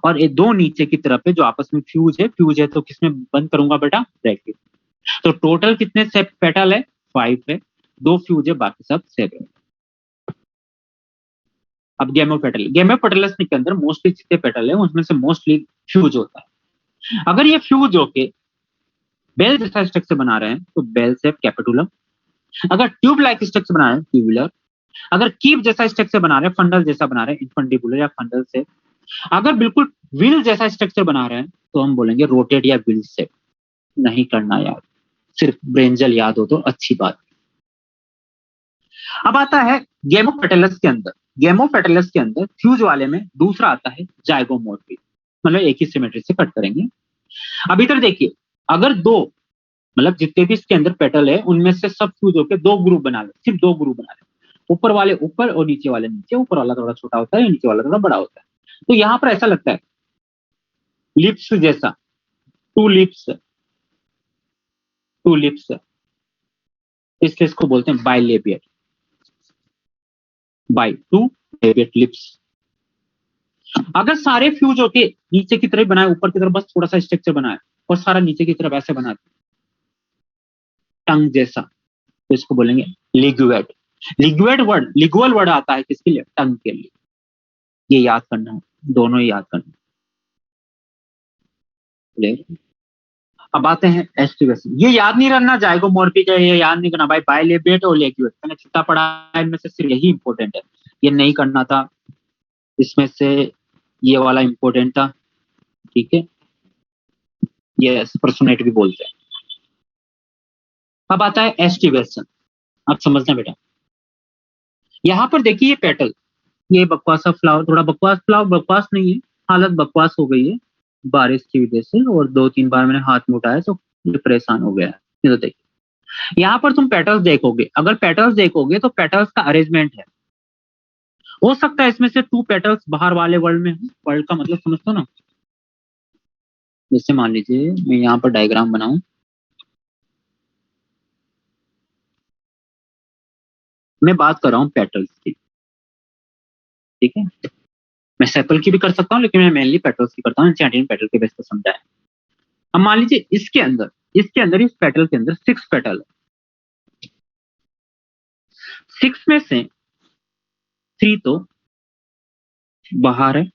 और ये दो नीचे की तरफ है जो आपस में फ्यूज है। फ्यूज है तो किसमें बंद करूंगा बेटा, ब्रैकेट। तो टोटल कितने से पेटल है, 5 है, दो फ्यूज है, बाकी सब 7। अब गेमोपेटल, गेमोपेटलस के अंदर मोस्टली जितने पेटल है उसमें से मोस्टली फ्यूज होता है। अगर ये फ्यूज होके बेल जैसा स्ट्रक्चर बना रहे हैं तो बेल शेप कैपिटुलम, अगर ट्यूब लाइक स्ट्रक्चर बना रहे हैं ट्यूबुलर, अगर कीप जैसा स्ट्रक्चर बना रहे हैं, फंडल जैसा बना रहे हैं इनफंडिबुलर या फंडल से, अगर बिल्कुल व्हील जैसा स्ट्रक्चर बना रहे हैं तो हम बोलेंगे रोटेट या व्हील शेप। नहीं करना याद, सिर्फ ब्रेंजल याद हो तो अच्छी बात। अब आता है गेमोपेटलस के अंदर। गेमोपेटलस के अंदर फ्यूज वाले में दूसरा आता है जाइगोमोर्फी, मतलब एक ही सिमेट्री से कट करेंगे। अब इधर देखिए, अगर दो मतलब जितने भी इसके अंदर पेटल है उनमें से सब फ्यूज होकर दो ग्रुप बना ले, सिर्फ दो ग्रुप बना ले, ऊपर वाले ऊपर और नीचे वाले नीचे, ऊपर वाला थोड़ा छोटा होता है, नीचे वाला थोड़ा बड़ा होता है। तो यहाँ पर ऐसा लगता है लिप्स जैसा, टू लिप्स, टू लिप्स, इसलिए इसको बोलते हैं बाइलेबियट, बाई टू लेबियट लिप्स। अगर सारे फ्यूज होके नीचे की तरफ बनाए, ऊपर की तरफ बस थोड़ा सा स्ट्रक्चर बनाए और सारा नीचे की तरफ ऐसे बना टंग जैसा, तो इसको बोलेंगे लिग्वेट। लिग्वेट वर्ड, लिग्वल वर्ड आता है किसके लिए, टंग के लिए। ये याद करना है, दोनों ही याद करना है। अब आते हैं एस्टिवेशन। ये याद नहीं रखना जाइगोमॉर्फिक है, ये याद नहीं करना भाई, बाइलेबियट और लेग्वेट मैंने जितना पढ़ा है इनमें से सिर्फ यही इंपॉर्टेंट है, ये नहीं करना था, इसमें से ये वाला इंपॉर्टेंट था, ठीक है, ये पर्सोनेट भी बोलते हैं। अब आता है एस्टिवेशन। अब समझना बेटा, यहां पर देखिए ये पेटल, ये बकवासा फ्लावर, थोड़ा बकवास फ्लावर, बकवास नहीं है, हालत बकवास हो गई है बारिश की वजह से, और 2-3 बार मैंने हाथ में उठाया तो ये परेशान हो गया है। ये तो देखिए यहाँ पर तुम पेटल्स देखोगे, अगर पेटल्स देखोगे तो पेटल्स का अरेंजमेंट है, हो सकता है इसमें से 2 पेटल्स बाहर वाले वर्ल्ड में हो। वर्ल्ड का मतलब समझते हो ना, जैसे मान लीजिए मैं यहाँ पर डायग्राम बनाऊं, मैं बात कर रहा हूँ पेटल्स की, ठीक है, मैं सेपल की भी कर सकता हूँ लेकिन मैं मेनली पेटल्स की करता हूँ, चैटिन पेटल के बेस पर समझा है। अब मान लीजिए इसके अंदर, इस पेटल के अंदर 6 पेटल है, 6 में से 3 तो बाहर है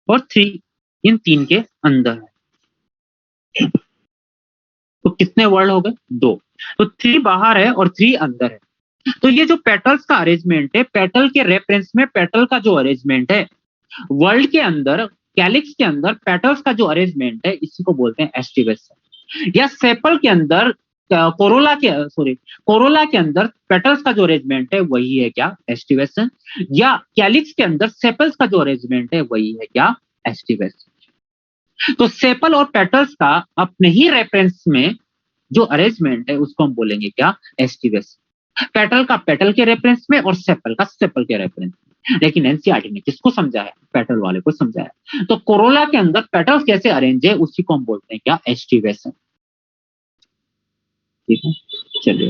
और 3 इन 3 के अंदर है, तो कितने वर्ड हो गए, 2। तो 3 बाहर है और 3 अंदर है। तो ये जो पेटल्स का अरेंजमेंट है, पेटल के रेफरेंस में पेटल का जो अरेंजमेंट है, वर्ल्ड के अंदर कैलिक्स के अंदर पेटल्स का जो अरेंजमेंट है इसी को बोलते हैं एस्टिवेशन। या सेपल के अंदर कोरोला के अंदर पेटल्स का जो अरेंजमेंट है वही है क्या, एस्टिवेशन। या कैलिक्स के अंदर सेपल्स का जो अरेंजमेंट है वही है क्या, एस्टिवेशन। तो सेपल और पेटल्स का अपने ही रेफरेंस में जो अरेंजमेंट है उसको हम बोलेंगे क्या, एस्टिवेशन। पेटल का पेटल के रेफरेंस में और सेपल का सेपल के रेफरेंस में। लेकिन एनसीईआरटी ने किसको समझाया, पेटल वाले को समझाया। तो कोरोला के अंदर पेटल्स कैसे अरेंज है उसी को हम बोलते हैं क्या, एस्टिवेशन, ठीक है। चलिए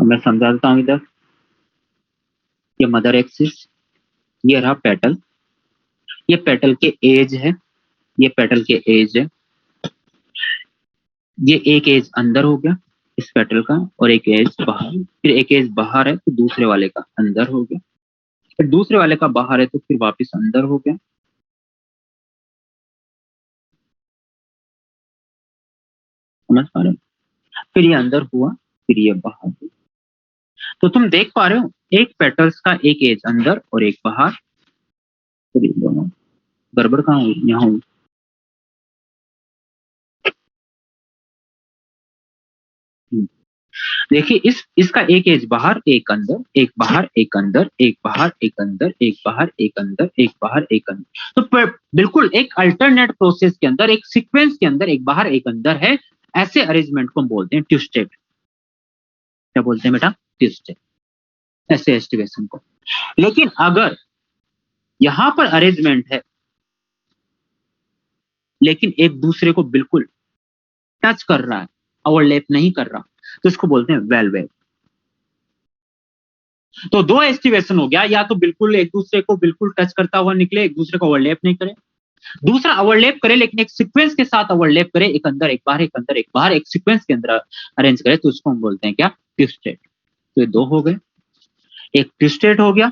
अब मैं समझा देता हूं। इधर ये मदर एक्सिस, ये रहा पेटल, ये पेटल के एज है, ये पेटल के एज है, ये एक एज अंदर हो गया इस पेटल का और एक एज बाहर, फिर एक एज बाहर है तो दूसरे वाले का अंदर हो गया, फिर दूसरे वाले का बाहर है तो फिर वापस अंदर हो गया, समझ पा रहे हो, फिर ये अंदर हुआ, फिर ये बाहर हुआ। तो तुम देख पा रहे हो एक पेटल्स का एक एज अंदर और एक बाहर, फिर ये दोनों गड़बड़ कहाँ हुई, यहाँ हुई। देखिए इसका एक एज बाहर एक अंदर, एक बाहर एक अंदर, एक बाहर एक अंदर, एक बाहर एक अंदर, एक बाहर एक अंदर। तो बिल्कुल एक अल्टरनेट प्रोसेस के अंदर, एक सीक्वेंस के अंदर एक बाहर एक अंदर है। ऐसे अरेंजमेंट को हम बोलते हैं ट्विस्टेड। क्या बोलते हैं बेटा, ट्विस्टेड, ऐसे एस्टिवेशन को। लेकिन अगर यहां पर अरेंजमेंट है लेकिन एक दूसरे को बिल्कुल टच कर रहा है, ओवरलैप नहीं कर रहा, तो इसको बोलते हैं वेलवेट। तो दो एस्टिवेशन हो गया, या तो बिल्कुल एक दूसरे को बिल्कुल टच करता हुआ निकले, एक दूसरे को ओवरलैप नहीं करे, दूसरा ओवरलैप करे लेकिन एक सीक्वेंस के साथ ओवरलैप करे, एक अंदर एक बार, एक अंदर एक बार, एक सीक्वेंस के अंदर अरेंज करे, तो उसको हम बोलते हैं क्या, ट्विस्टेड। तो ये दो हो गए, एक ट्विस्टेड हो गया,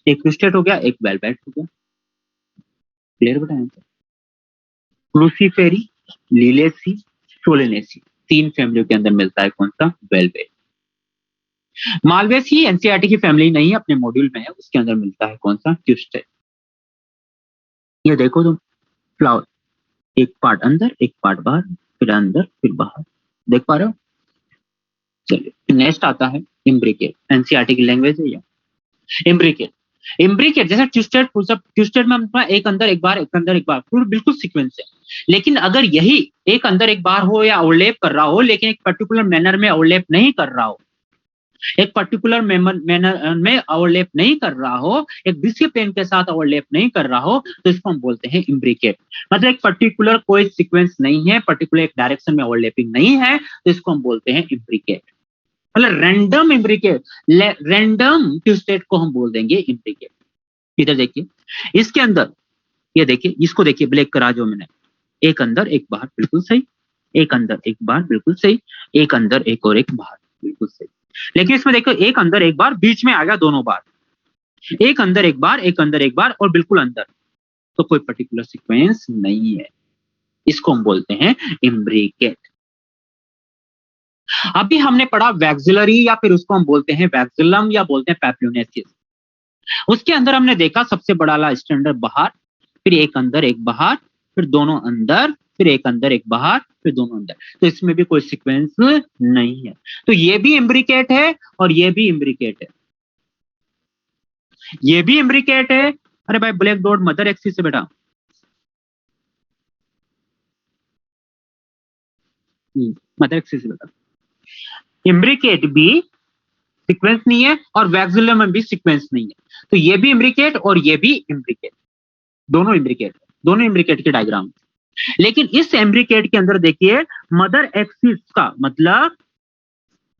एक ट्विस्टेड हो गया, एक वेलवेट हो गया। क्लियर बेटा? क्रूसीफेरी, लिलेसी, सोलेनेसी, तीन फैमिली के अंदर मिलता है कौन सा, वेलवेट। मालवेसी एनसीईआरटी की फैमिली नहीं है, अपने मॉड्यूल में है, उसके अंदर मिलता है कौन सा, ट्विस्टेड। ये देखो तुम, फ्लावर एक पार्ट अंदर एक पार्ट बाहर, फिर अंदर फिर बाहर, देख पा रहे हो? चलिए नेक्स्ट आता है इम्ब्रिकेट। एनसीईआरटी की लैंग्वेज है ये इम्ब्रिकेट। इम्ब्रिकेट जैसे ट्विस्टेड पुशअप, ट्विस्टेड में हम एक अंदर एक बार, एक अंदर एक बार, पूरा बिल्कुल सीक्वेंस है। लेकिन अगर यही एक अंदर एक बार हो या ओवरलैप कर रहा हो, लेकिन एक पर्टिकुलर मैनर में ओवरलैप नहीं कर रहा हो, एक पर्टिकुलर मैनर में ओवरलैप नहीं कर रहा हो, एक डिसिप्लिन के साथ ओवरलैप नहीं कर रहा हो, तो इसको हम बोलते हैं इम्ब्रिकेट। मतलब एक पर्टिकुलर कोई सीक्वेंस नहीं है, पर्टिकुलर एक डायरेक्शन में ओवरलैपिंग नहीं है, तो इसको हम बोलते हैं इम्ब्रिकेट। मतलब रैंडम इम्ब्रिकेट, रैंडम ट्विस्टेड को हम बोल देंगे इम्ब्रिकेट। इधर देखिए, इसके अंदर ये देखिए, इसको देखिए, ब्लैक करा जो मैंने, एक अंदर एक बाहर बिल्कुल सही, एक अंदर एक बाहर बिल्कुल सही, एक अंदर एक और एक बाहर बिल्कुल सही। लेकिन इसमें देखो, एक अंदर एक बार, बीच में आ गया दोनों बार, एक अंदर एक बार, एक अंदर एक बार और बिल्कुल अंदर, तो कोई पर्टिकुलर सीक्वेंस नहीं है, इसको हम बोलते हैं इम्ब्रिकेट। अभी हमने पढ़ा वैक्सिलरी, या फिर उसको हम बोलते हैं वैक्सिलम, या बोलते हैं पैप्यूनेसिस। उसके अंदर हमने देखा सबसे बड़ा वाला स्टैंडर्ड बाहर, फिर एक अंदर एक बाहर, फिर दोनों अंदर, फिर एक अंदर एक बाहर, फिर दोनों अंदर, तो इसमें भी कोई सीक्वेंस नहीं है। तो ये भी इम्ब्रिकेट है और ये भी इम्ब्रिकेट है, ये भी इम्ब्रिकेट है। अरे भाई ब्लैक डॉट मदर एक्सिस से बेटा, मदर एक्सिस से बेटा। इम्ब्रिकेट भी सीक्वेंस नहीं है और वैक्सिलम में भी सीक्वेंस नहीं है, तो ये भी इम्ब्रिकेट और ये भी इम्ब्रिकेट, दोनों इम्ब्रिकेट, दोनों इम्ब्रिकेट के डायग्राम। लेकिन इस इम्ब्रिकेट के अंदर देखिए, मदर एक्सिस का मतलब,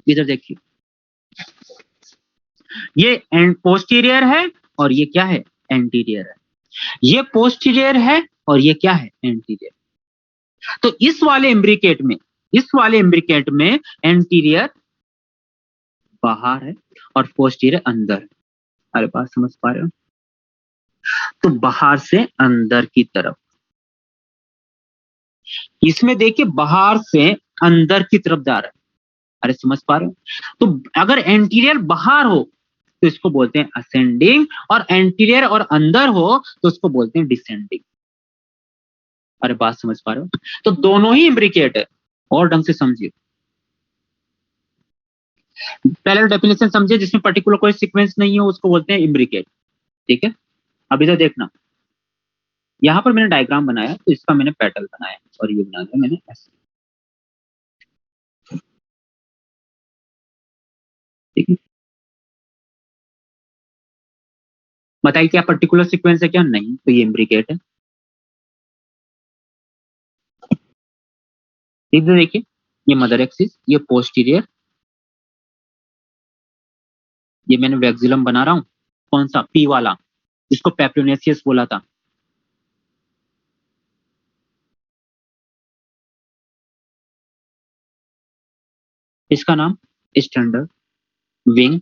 इधर देखिए, ये पोस्टीरियर है और ये क्या है, एंटीरियर है। ये पोस्टीरियर है और ये क्या है, एंटीरियर। तो इस वाले इम्ब्रिकेट में, इस वाले इम्ब्रिकेट में एंटीरियर बाहर है और पोस्टीरियर अंदर है। अरे बात समझ पा रहे हो? तो बाहर से अंदर की तरफ, इसमें देखिए बाहर से अंदर की तरफ जा रहा है। अरे समझ पा रहे हो? तो अगर एंटीरियर बाहर हो तो इसको बोलते हैं असेंडिंग, और एंटीरियर और अंदर हो तो उसको बोलते हैं डिसेंडिंग। अरे बात समझ पा रहे हो? तो दोनों ही इम्ब्रिकेट है, और ढंग से समझिए। पहले डेफिनेशन समझिए, जिसमें पर्टिकुलर कोई सीक्वेंस नहीं है उसको बोलते हैं इम्ब्रिकेट। ठीक है, अब इधर देखना, यहां पर मैंने डायग्राम बनाया, तो इसका मैंने पैटर्न बनाया और ये बना दिया मैंने ऐसे। ठीक है, बताइए क्या पर्टिकुलर सीक्वेंस है क्या, नहीं, तो ये इम्ब्रिकेट है। इधर देखिए, ये मदर एक्सिस, ये पोस्टीरियर, ये मैंने वैक्सिलम बना रहा हूं, कौन सा, पी वाला, जिसको पेप्रोनेसियस बोला था। इसका नाम स्टैंडर्ड विंग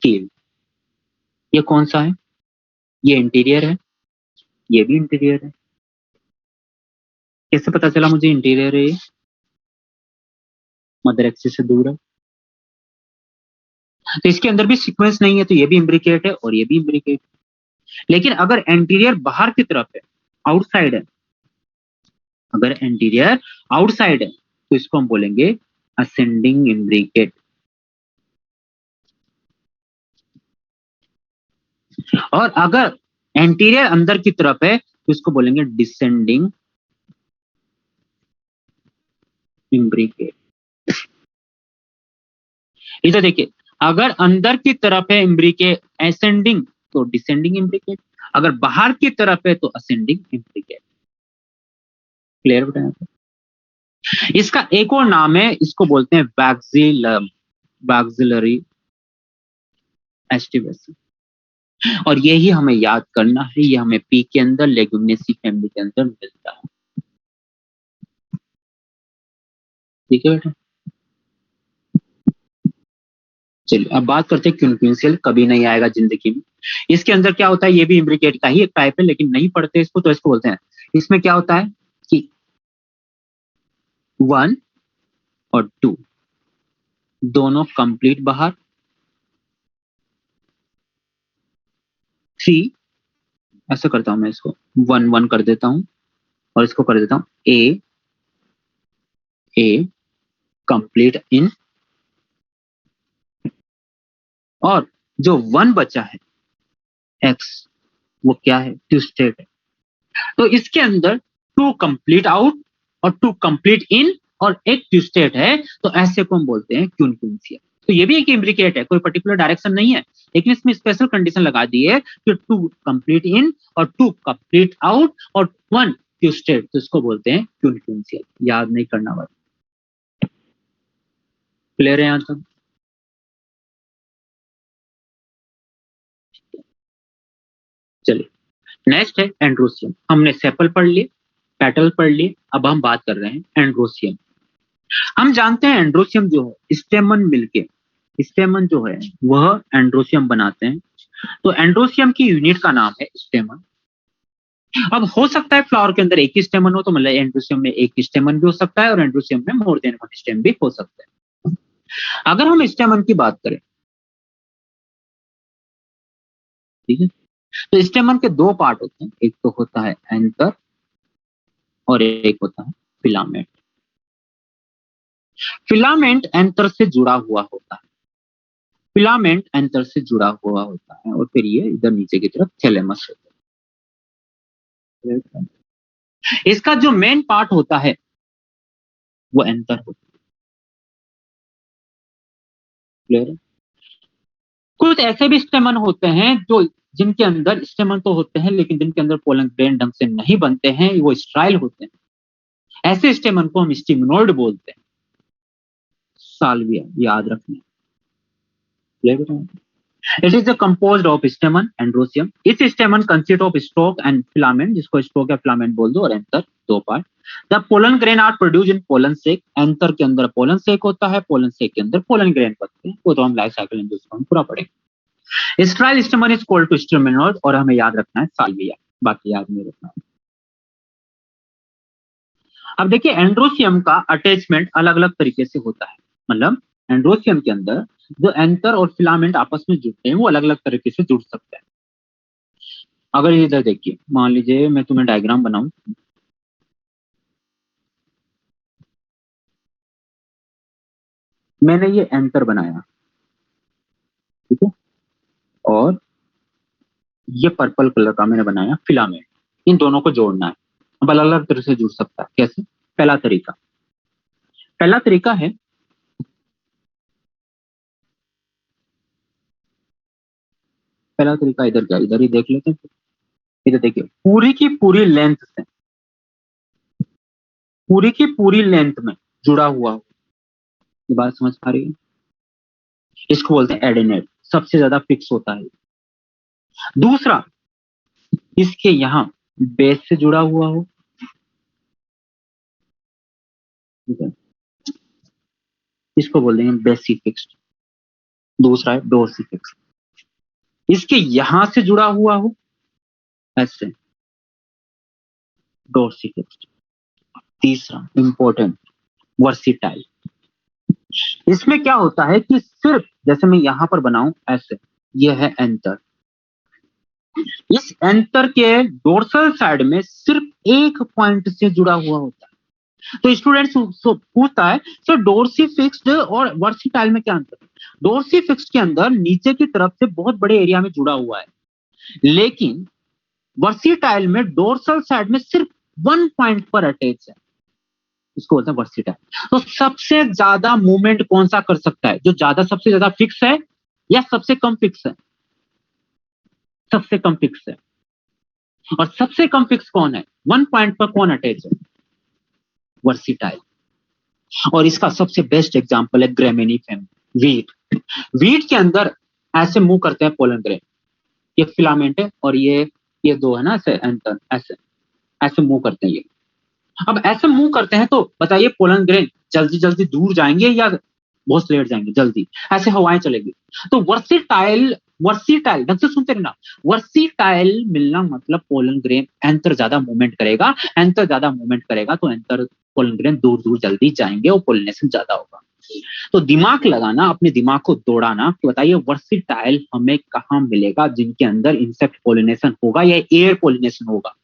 कील। ये कौन सा है, ये इंटीरियर है, ये भी इंटीरियर है। कैसे पता चला मुझे इंटीरियर है, ये मदर एक्सिस से दूर है, तो इसके अंदर भी सीक्वेंस नहीं है, तो ये भी इम्ब्रिकेट है और ये भी इम्ब्रिकेट। लेकिन अगर एंटीरियर बाहर की तरफ है, आउटसाइड है, अगर एंटीरियर आउटसाइड है, तो इसको हम बोलेंगे असेंडिंग इम्ब्रिकेट। और अगर एंटीरियर अंदर की तरफ है, तो इसको बोलेंगे डिसेंडिंग इम्ब्रिकेट। इधर देखिए, अगर अंदर की तरफ है इम्ब्रिकेट असेंडिंग, तो डिसेंडिंग इम्ब्रिकेट, अगर बाहर की तरफ है तो असेंडिंग इम्ब्रिकेट। क्लियर बताया? इसका एक और नाम है, इसको बोलते हैं बैक्सिलरी एस्टिव एसिड। और यही हमें याद करना है, ये हमें पी के अंदर लेगुमिनेसी फैमिली के अंदर मिलता है। ठीक है बेटा, चलिए अब बात करते हैं क्विनक्विंसियल, कभी नहीं आएगा जिंदगी में। इसके अंदर क्या होता है, ये भी इम्ब्रिकेट का ही एक टाइप है, लेकिन नहीं पढ़ते इसको, तो इसको बोलते हैं, इसमें क्या होता है कि 1 और 2 दोनों कंप्लीट बाहर, 3, ऐसा करता हूं मैं, इसको 1 1 कर देता हूं और इसको कर देता हूं ए कंप्लीट इन, और जो 1 बचा है एक्स, वो क्या है, ट्विस्टेड है। तो इसके अंदर 2 कंप्लीट आउट और 2 कंप्लीट इन और एक ट्विस्टेड है, तो ऐसे को हम बोलते हैं क्विनक्विंसियल। तो ये भी एक इम्ब्रिकेट है, कोई पर्टिकुलर डायरेक्शन नहीं है, लेकिन इसमें स्पेशल कंडीशन लगा दी है कि 2 कंप्लीट इन और 2 कंप्लीट आउट और 1 ट्विस्टेड, तो इसको बोलते हैं क्विनक्विंसियल। याद नहीं करना बस, क्लियर है यहां तक? चलिए, नेक्स्ट है एंड्रोसियम। हमने सेपल पढ़ लिए, पेटल पढ़ लिए, अब हम बात कर रहे हैं एंड्रोसियम। हम जानते हैं एंड्रोसियम जो है स्टेमन मिलके, स्टेमन जो है वह एंड्रोसियम बनाते हैं। तो एंड्रोसियम की यूनिट का नाम है स्टेमन। अब हो सकता है फ्लावर के अंदर एक ही स्टेमन हो, तो मतलब एंड्रोसियम में एक स्टेमन भी हो सकता है और एंड्रोसियम में मोर देन 1 स्टेम भी हो सकता है। अगर हम स्टेमन की बात करें, ठीक है, तो स्टेमन के 2 पार्ट होते हैं, एक तो होता है एंकर और एक होता है फिलामेंट। फिलामेंट एंकर से जुड़ा हुआ होता है, फिलामेंट एंकर से जुड़ा हुआ होता है और फिर ये इधर नीचे की तरफ थैलेमस होता है। इसका जो मेन पार्ट होता है वो एंकर होता है। क्लियर है? कुछ ऐसे भी स्टेमन होते हैं जो, जिनके अंदर स्टेमन तो होते हैं लेकिन जिनके अंदर पोलन ग्रेन ढंग से नहीं बनते हैं, वो स्ट्राइल होते हैं। ऐसे स्टेमन को हम स्टिग्नोइड बोलते हैं। साल्विया याद रखना। It is composed of stamen androecium. इस stamen consist of stalk and filament, जिसको स्टोक या फिलामेंट बोल दो, और anther, 2 part. The pollen grain are produce in pollen sac. Anther के अंदर पोलन सेक होता है, पोलन सेक के अंदर पोलन ग्रेन बनते हैं, वो तो हम लाइफ साइकिल एंजियोस्पर्म पूरा पढ़ेंगे। Sterile stamen is called to staminode, और हमें याद रखना है साल्विया, बाकी याद नहीं रखना है। अब देखिए एंड्रोसियम का अटैचमेंट अलग अलग तरीके से होता है, मतलब एंड्रोसियम के अंदर जो एंथर और फिलामेंट आपस में जुड़ते हैं वो अलग अलग तरीके से जुड़ सकते हैं। अगर इधर देखिए, मान लीजिए मैं तुम्हें डायग्राम बनाऊं, मैंने ये एंथर बनाया, ठीक है, और ये पर्पल कलर का मैंने बनाया फिलामेंट, इन दोनों को जोड़ना है। अब अलग अलग तरह से जुड़ सकता है, कैसे? पहला तरीका है, पहला तरीका इधर क्या, इधर ही देख लेते हैं। इधर देखिए, पूरी की पूरी लेंथ से, पूरी की पूरी लेंथ में जुड़ा हुआ हो। ये बात समझ पा रही है? इसको बोलते हैं एडेनेट, सबसे ज्यादा फिक्स होता है। दूसरा, इसके यहां बेस से जुड़ा हुआ हो, ठीक है, इसको बोल देंगे बेसी फिक्स्ड। दूसरा है डोर्सी फिक्स्ड, इसके यहां से जुड़ा हुआ हो, ऐसे डोर्सी फिक्स्ड। तीसरा इंपॉर्टेंट, वर्सिटाइल। इसमें क्या होता है कि सिर्फ जैसे मैं यहां पर बनाऊं ऐसे, ये है एंटर, इस एंटर के डोर्सल साइड में सिर्फ एक पॉइंट से जुड़ा हुआ होता है। तो स्टूडेंट पूछता है सर डोर्सी फिक्स्ड और वर्सिटाइल में क्या अंतर है? डोर्सी फिक्स्ड के अंदर नीचे की तरफ से बहुत बड़े एरिया में जुड़ा हुआ है, लेकिन वर्सिटाइल में डोर्सल साइड में सिर्फ 1 पॉइंट पर अटैच है, इसको बोलते हैं वर्सिटाइल। तो सबसे ज्यादा मूवमेंट कौन सा कर सकता है, जो ज्यादा सबसे ज्यादा फिक्स है या सबसे कम फिक्स है? सबसे कम फिक्स है। और सबसे कम फिक्स कौन है, 1 पॉइंट पर कौन अटैच है? वर्सिटाइल। और इसका सबसे बेस्ट एग्जांपल है ग्रेमिनी फैमिली, वीट। वीट के अंदर ऐसे मूव करते हैं पोलन ग्रेन, ये फिलामेंट है और ये दो है ना ऐसे एंटर, ऐसे ऐसे मूव करते हैं ये। अब ऐसे मूव करते हैं तो बताइए पोलन ग्रेन जल्दी जल्दी दूर जाएंगे या बहुत लेट जाएंगे? जल्दी, ऐसे हवाएं चलेगी। तो वर्सिटाइल, वर्सिटाइल ढंग से सुनते रहना, वर्सिटाइल मिलना मतलब पोलन ग्रेन एंटर ज्यादा मूवमेंट करेगा, एंटर ज्यादा मूवमेंट करेगा तो एंटर पोलन ग्रेन दूर दूर जल्दी जाएंगे और पोलिनेशन ज्यादा होगा। तो दिमाग लगाना, अपने दिमाग को दौड़ाना कि बताइए वर्सिटाइल हमें कहाँ मिलेगा जिनके अंदर इंसेक्ट पोलिनेशन होगा या एयर पोलिनेशन होगा?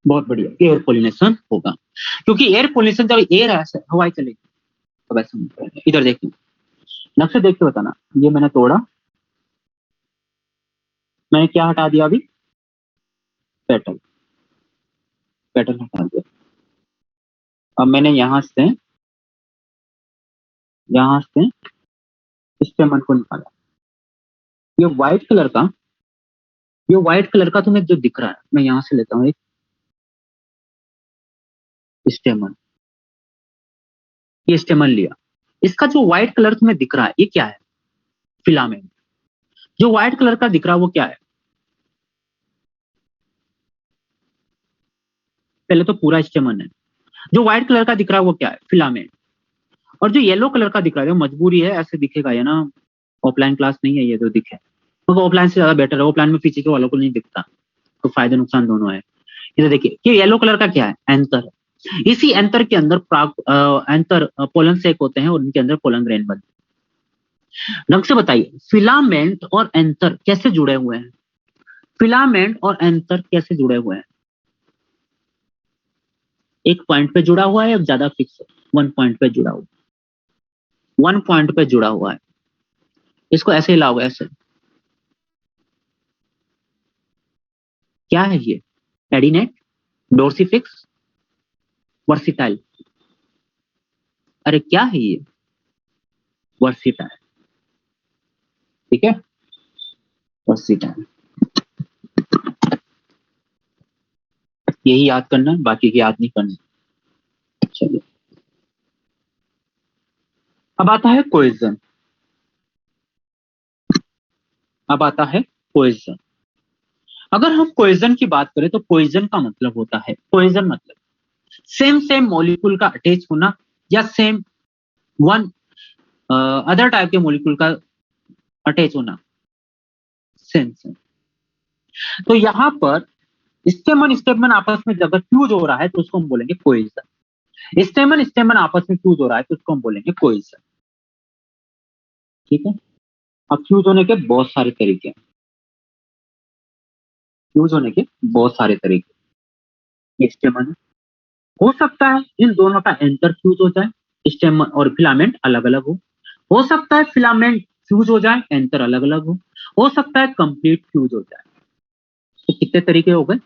बहुत बढ़िया, एयर पोलिनेशन होगा, क्योंकि एयर पोलिनेशन जब एयर ऐसे हवाई चलेगी तो वैसे इधर देखिए, नक्शे देख के बताना। ये मैंने तोड़ा, मैंने क्या हटा दिया अभी? पेटल, पेटल हटा दिया। अब मैंने यहां से स्टेमन को निकाला। ये व्हाइट कलर का, ये व्हाइट कलर का तुम्हें जो दिख रहा है, मैं यहां से लेता हूँ एक स्टेमन, ये स्टेमन लिया। इसका जो व्हाइट कलर तुम्हें दिख रहा है ये क्या है? फिलामेंट। जो व्हाइट कलर का दिख रहा है वो क्या है? पहले तो पूरा स्टेमन है। जो व्हाइट कलर का दिख रहा है वो क्या है? फिलामेंट। और जो येलो कलर का दिख रहा है वो मजबूरी है, ऐसे दिखेगा ये ना, ऑफलाइन क्लास नहीं है ये तो दिखे, तो ऑफलाइन से ज्यादा बेटर है, ऑफलाइन में पीछे के वालों को नहीं दिखता, तो फायदे नुकसान दोनों है। इधर देखिए कि येलो कलर का क्या है? एंथर है। इसी एंथर के अंदर एंथर पोलन सेक होते हैं और उनके अंदर पोलन ग्रेन बनते हैं। ढंग से बताइए फिलामेंट और एंथर कैसे जुड़े हुए हैं? फिलामेंट और एंथर कैसे जुड़े हुए हैं? एक पॉइंट पे जुड़ा हुआ है या ज्यादा फिक्स है? वन पॉइंट पे जुड़ा हुआ, वन पॉइंट पे जुड़ा हुआ है। इसको ऐसे ही लाओ, ऐसे। क्या है ये? एडिनेट, डोर्सिफिक्स, वर्सिटाइल। अरे क्या है ये? वर्सिटाइल। ठीक है, वर्सिटाइल। यही याद करना है, बाकी की याद नहीं करनी। चलिए, अब आता है कोएजन। अब आता है कोएजन। अगर हम कोएजन की बात करें तो कोएजन का मतलब होता है, कोएजन मतलब सेम सेम मॉलिक्यूल का अटैच होना या सेम वन अदर टाइप के मॉलिक्यूल का अटैच होना, सेम सेम। तो यहां पर स्टेमन स्टेमन आपस में अगर फ्यूज हो रहा है तो उसको हम बोलेंगे कोएजन। स्टेमन स्टेमन आपस में फ्यूज हो रहा है तो उसको हम बोलेंगे कोएजन। ठीक है। अब फ्यूज होने के बहुत सारे तरीके हैं, फ्यूज होने के बहुत सारे तरीके। स्टेमन हो सकता है इन दोनों का एंटर फ्यूज हो जाए, स्टेमन और फिलामेंट अलग अलग हो सकता है फिलामेंट फ्यूज हो जाए, एंटर अलग अलग हो सकता है कंप्लीट फ्यूज हो जाए। तो कितने तरीके हो गए?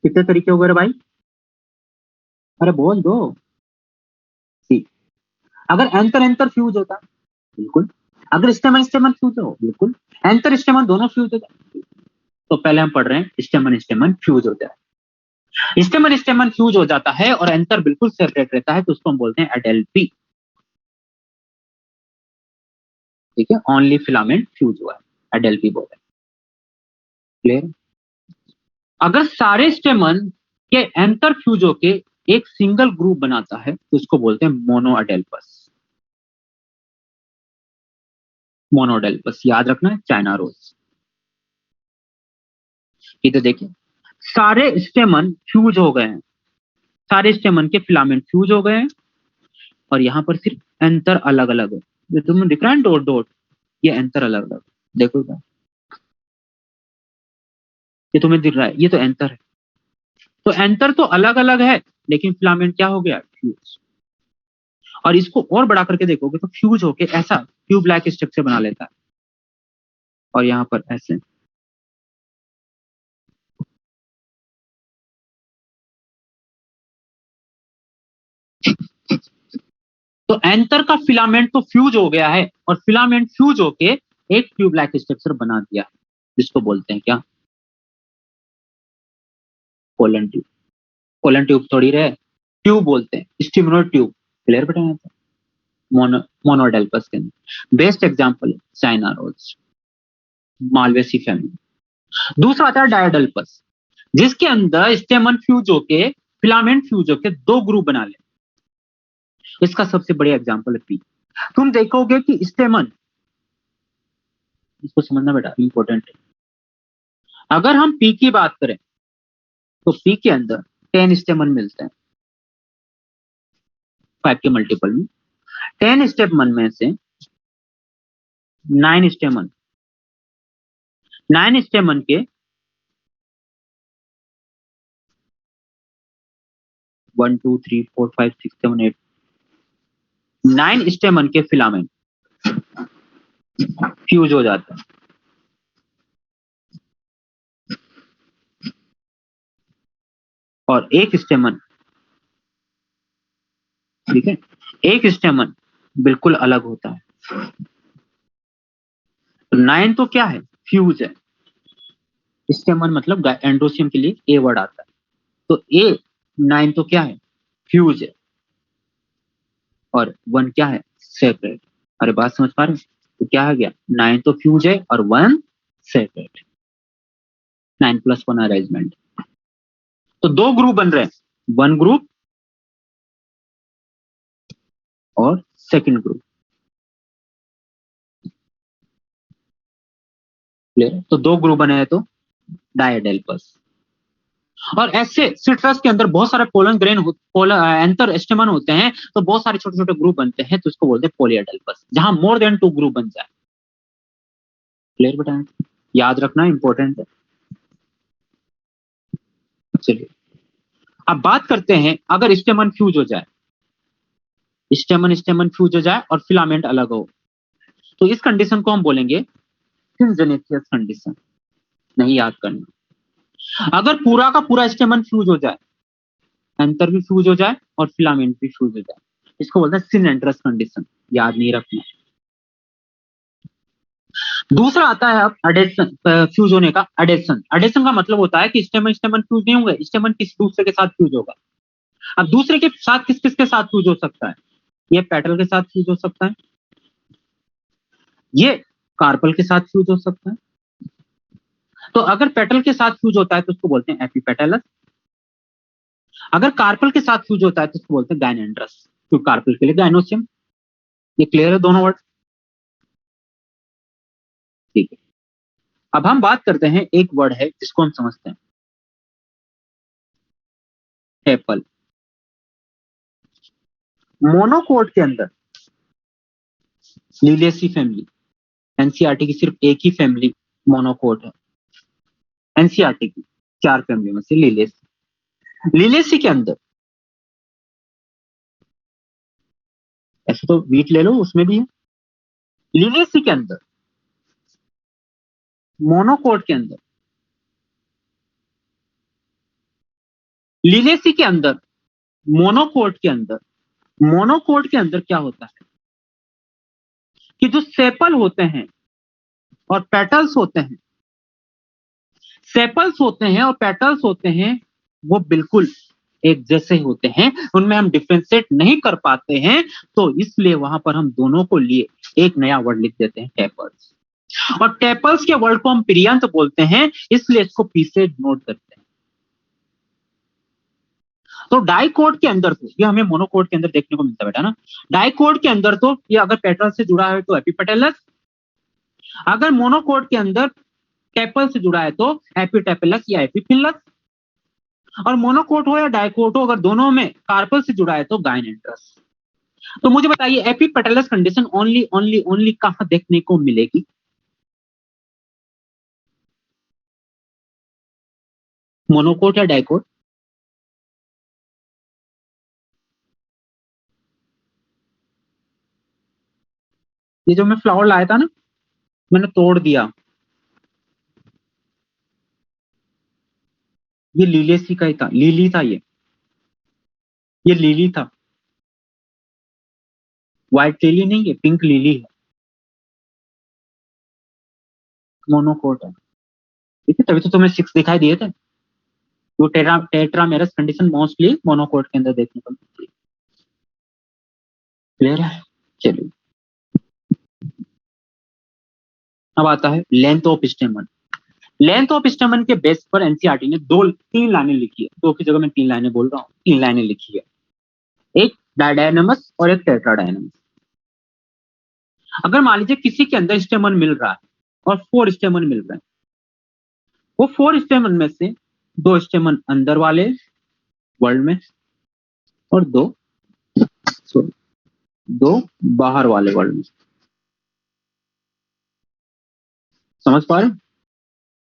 कितने तरीके हो गए रे भाई? अरे बोल दो। सी, अगर एंटर एंटर फ्यूज होता है, बिल्कुल। अगर स्टेमन स्टेमन फ्यूज हो, बिल्कुल। एंटर स्टेमन दोनों फ्यूज हो जाए। तो पहले हम पढ़ रहे हैं स्टेमन स्टेमन फ्यूज हो जाए। स्टेमन स्टेमन फ्यूज हो जाता है और एंटर बिल्कुल सेपरेट रहता है तो उसको हम बोलते हैं एडेल्फी। ठीक है, ओनली फिलामेंट फ्यूज हुआ है, एडेल्फी बोलते हैं। क्लियर? अगर सारे स्टेमन के एंटर फ्यूज होके एक सिंगल ग्रुप बनाता है तो उसको बोलते हैं मोनोअडेल्पस। मोनोअडेल्पस याद रखना है, चाइना रोज। इधर देखिए, सारे स्टेमन फ्यूज हो गए हैं, सारे स्टेमन के फिलामेंट फ्यूज हो गए हैं और यहाँ पर सिर्फ एंटर अलग अलग है। जो तुम्हें दिख रहा है डॉट डॉट, ये एंटर अलग अलग। देखो इधर, ये तुम्हें दिख रहा है, ये तो एंटर है। तो एंटर तो अलग अलग है लेकिन फिलामेंट क्या हो गया? फ्यूज। और इसको और बड़ा करके देखोगे तो फ्यूज होके ऐसा ट्यूब लाइक स्ट्रक्चर बना लेता है और यहाँ पर ऐसे। तो एंथर का फिलामेंट तो फ्यूज हो गया है और फिलामेंट फ्यूज होके एक ट्यूब लाइक स्ट्रक्चर बना दिया है, जिसको बोलते हैं क्या? Pollen tube. पोलन ट्यूब थोड़ी रहे, ट्यूब बोलते हैं, स्टिमुलर ट्यूब। क्लियर बेटा? मोनोडेल्पस के अंदर बेस्ट एग्जांपल है चाइना रोज, मालवेसी फैमिली। दूसरा आता है डायोडेल्पस, जिसके अंदर स्टेमन फ्यूज होके फिलामेंट फ्यूज होके दो ग्रुप बना ले। इसका सबसे बढ़िया एग्जांपल है पी। तुम देखोगे कि स्टेमन, इसको समझना बेटा इंपॉर्टेंट है। अगर हम पी की बात करें तो पी के अंदर 10 स्टेमन मिलते हैं 5 के मल्टीपल में। 10 स्टेमन में से 9 स्टेमन, 9 स्टेमन के 1 2 3 4 5 6 7 8 9 स्टेमन के फिलामेंट फ्यूज हो जाता है। और एक स्टेमन, ठीक है, एक स्टेमन बिल्कुल अलग होता है। तो 9 तो क्या है? फ्यूज है। स्टेमन मतलब एंड्रोसियम के लिए ए वर्ड आता है। तो ए 9 तो क्या है? फ्यूज है। और 1 क्या है? सेपरेट। अरे बात समझ पा रहे हैं? तो क्या आ गया? 9 तो फ्यूज है और 1 सेपरेट। 9+1 अरेंजमेंट। तो दो ग्रुप बन रहे हैं, 1 ग्रुप और सेकंड ग्रुप। क्लियर? तो दो ग्रुप बने हैं तो डायोडेल्पस। और ऐसे सिट्रस के अंदर बहुत सारे पोलन ग्रेन एंथर स्टेमन होते हैं, तो बहुत सारे छोटे छोटे ग्रुप बनते हैं, तो इसको बोलते हैं पॉलीएडेल्पस, जहां मोर देन 2 ग्रुप बन जाए। क्लियर बेटा? याद रखना इंपॉर्टेंट है। चलिए अब बात करते हैं, अगर स्टेमन फ्यूज हो जाए, स्टेमन स्टेमन फ्यूज हो जाए और फिलामेंट अलग हो, तो इस कंडीशन को हम बोलेंगे सिंजेनेसियस कंडीशन। नहीं याद करना। अगर पूरा का पूरा स्टेमन फ्यूज हो जाए, एंथर भी फ्यूज हो जाए और फिलामेंट भी फ्यूज हो जाए, इसको बोलते हैं सिनेंट्रस कंडीशन। याद नहीं रखना। दूसरा आता है अब एडेशन, फ्यूज होने का एडेशन। एडेशन का मतलब होता है कि स्टेमन स्टेमन फ्यूज नहीं होंगे, स्टेमन किसी दूसरे के साथ फ्यूज होगा। अब दूसरे के साथ किस किस के साथ फ्यूज हो सकता है? ये पेटल के साथ फ्यूज हो सकता है, ये कार्पल के साथ फ्यूज हो सकता है। तो अगर पेटल के साथ फ्यूज होता है तो उसको बोलते हैं एपीपेटलस। अगर कार्पल के साथ फ्यूज होता है तो उसको बोलते हैं गायनेंड्रस, क्योंकि कार्पल के लिए गायनोसियम। ये क्लियर है दोनों वर्ड? ठीक है। अब हम बात करते हैं, एक वर्ड है जिसको हम समझते हैं, टेपल। मोनोकोट के अंदर लीलियसी फैमिली, एनसीईआरटी की सिर्फ एक ही फैमिली मोनोकोट है। एनसीईआरटी की 4 फैमिली में से लीलियसी। लीलियसी के अंदर, ऐसे तो वीट ले लो, उसमें भी है। लीलियसी के अंदर, मोनोकोट के अंदर, लीलियसी के अंदर, मोनोकोट के अंदर, मोनोकोट के अंदर क्या होता है कि जो सेपल होते हैं और पेटल्स होते हैं, सेपल्स होते हैं और पेटल्स होते हैं, वो बिल्कुल एक जैसे होते हैं, उनमें हम डिफ्रेंशिएट नहीं कर पाते हैं। तो इसलिए वहां पर हम दोनों को लिए एक नया वर्ड लिख देते हैं, टेपल्स। और टेपल्स के वर्ड को हम पिरियंत बोलते हैं, इसलिए इसको पी से नोट करते हैं। तो डाइकोट के अंदर तो ये हमें मोनोकोट के अंदर देखने को मिलता है बेटा ना। डाइकोट के अंदर तो ये अगर पेटल से जुड़ा है तो एपिपेटलस, अगर मोनोकोट के अंदर टेपल से जुड़ा है तो एपिटेपलस या एपिफिलस। और मोनोकोट हो या डाइकोट हो, अगर दोनों में कार्पल से जुड़ा है तो गायनेंड्रस। तो मुझे बताइए epipetalous condition only only only कहां देखने को मिलेगी? मोनोकोट या डाइकोट? ये जो मैं फ्लावर लाया था ना, मैंने तोड़ दिया, ये लीलेसी का ही था, लीली था ये लीली था। व्हाइट लिली नहीं है, पिंक लिली है, मोनोकोट है, ठीक है, तभी तो तुम्हें 6 दिखाई दिए थे। वो टेट्रामेरस कंडीशन मोस्टली मोनोकोट के अंदर देखने को मिलती है। क्लियर है? चलिए अब आता है लेंथ ऑफ स्टेमन। लेंथ ऑफ स्टेमन के बेस पर एनसीईआरटी ने 3 लाइनें लिखी है, 2 की जगह मैं 3 लाइनें बोल रहा हूँ, 3 लाइनें लिखी है, एक डायडायनमस और एक टेट्राडायनमस। अगर मान लीजिए किसी के अंदर स्टेमन मिल रहा है और 4 स्टेमन मिल रहे हैं, वो 4 स्टेमन में से 2 स्टेमन अंदर वाले वर्ल्ड में और 2 बाहर वाले वर्ल्ड में। समझ पा रहे?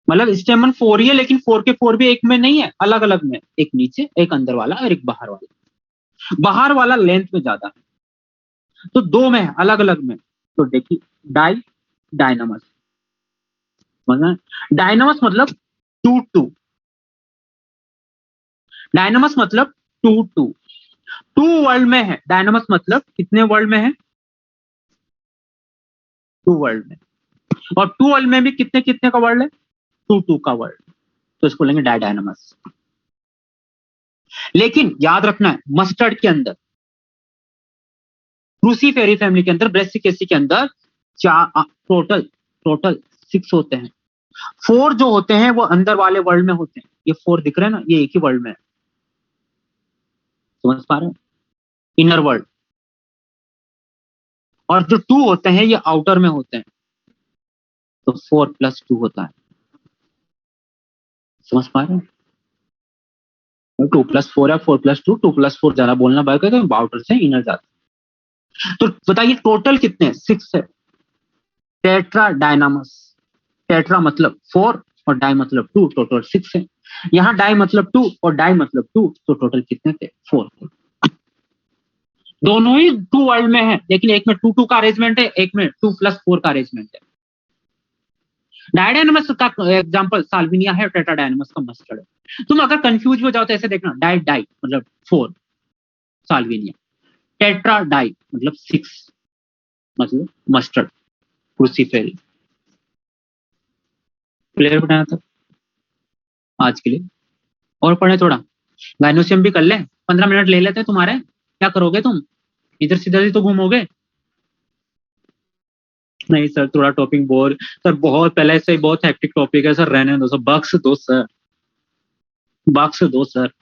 मतलब स्टेमन 4 ही है, लेकिन 4 के 4 भी एक में नहीं है, अलग अलग में, एक नीचे, एक अंदर वाला और एक बाहर वाला। बाहर वाला लेंथ में ज्यादा है, तो 2 में है, अलग अलग में। तो देखिए डायनामस, डायनामस मतलब 2 डायनामस मतलब 2 वर्ल्ड में है। डायनामस मतलब कितने वर्ल्ड में है? 2 वर्ल्ड में। और 2 वर्ल्ड में भी कितने कितने का वर्ल्ड है? 2 का वर्ल्ड, तो इसको लेंगे डायनामस। लेकिन याद रखना है, मस्टर्ड के अंदर, क्रूसीफेरी फैमिली के अंदर, ब्रेसिकेसी के अंदर टोटल 6 होते हैं। 4 जो होते हैं वो अंदर वाले वर्ल्ड में होते हैं। ये 4 दिख रहे हैं ना, ये एक ही वर्ल्ड में है। समझ पा रहे हैं? Inner world. और जो 2 होते हैं ये आउटर में होते हैं, तो 4+2 होता है। समझ पा रहे हैं? 2+4 है, 4+2, 2+4 ज्यादा बोलना बाय तो आउटर से इनर जाता। तो बताइए टोटल कितने? 6 है। टेट्रा डायनामस, टेट्रा मतलब 4 और डाई मतलब 2, टोटल 6 है। यहाँ डाई मतलब 2 और डाई मतलब 2, तो टोटल कितने थे? 4 थे। दोनों ही 2 वर्ल्ड में है, लेकिन एक में 2 का अरेंजमेंट है, एक में 2+4 का अरेंजमेंट है। डायडायनमस का एग्जांपल साल्विनिया है, टेट्राडायनमस का मस्टर्ड है। तुम अगर कंफ्यूज हो जाओ तो ऐसे देखना, डाई मतलब 4 साल्विनिया, टेट्रा डाई मतलब 6 मतलब मस्टर्ड क्रूसीफेरी। क्लियर बनाया था आज के लिए? और पढ़े थोड़ा, गाइनोसियम भी कर ले, 15 मिनट ले लेते तुम्हारे। क्या करोगे तुम, इधर सीधा ही तो घूमोगे। नहीं सर, थोड़ा टॉपिक बोर सर, बहुत पहले से बहुत हेक्टिक टॉपिक है सर, रहने दो सर, बक्स दो सर, बक्स दो सर।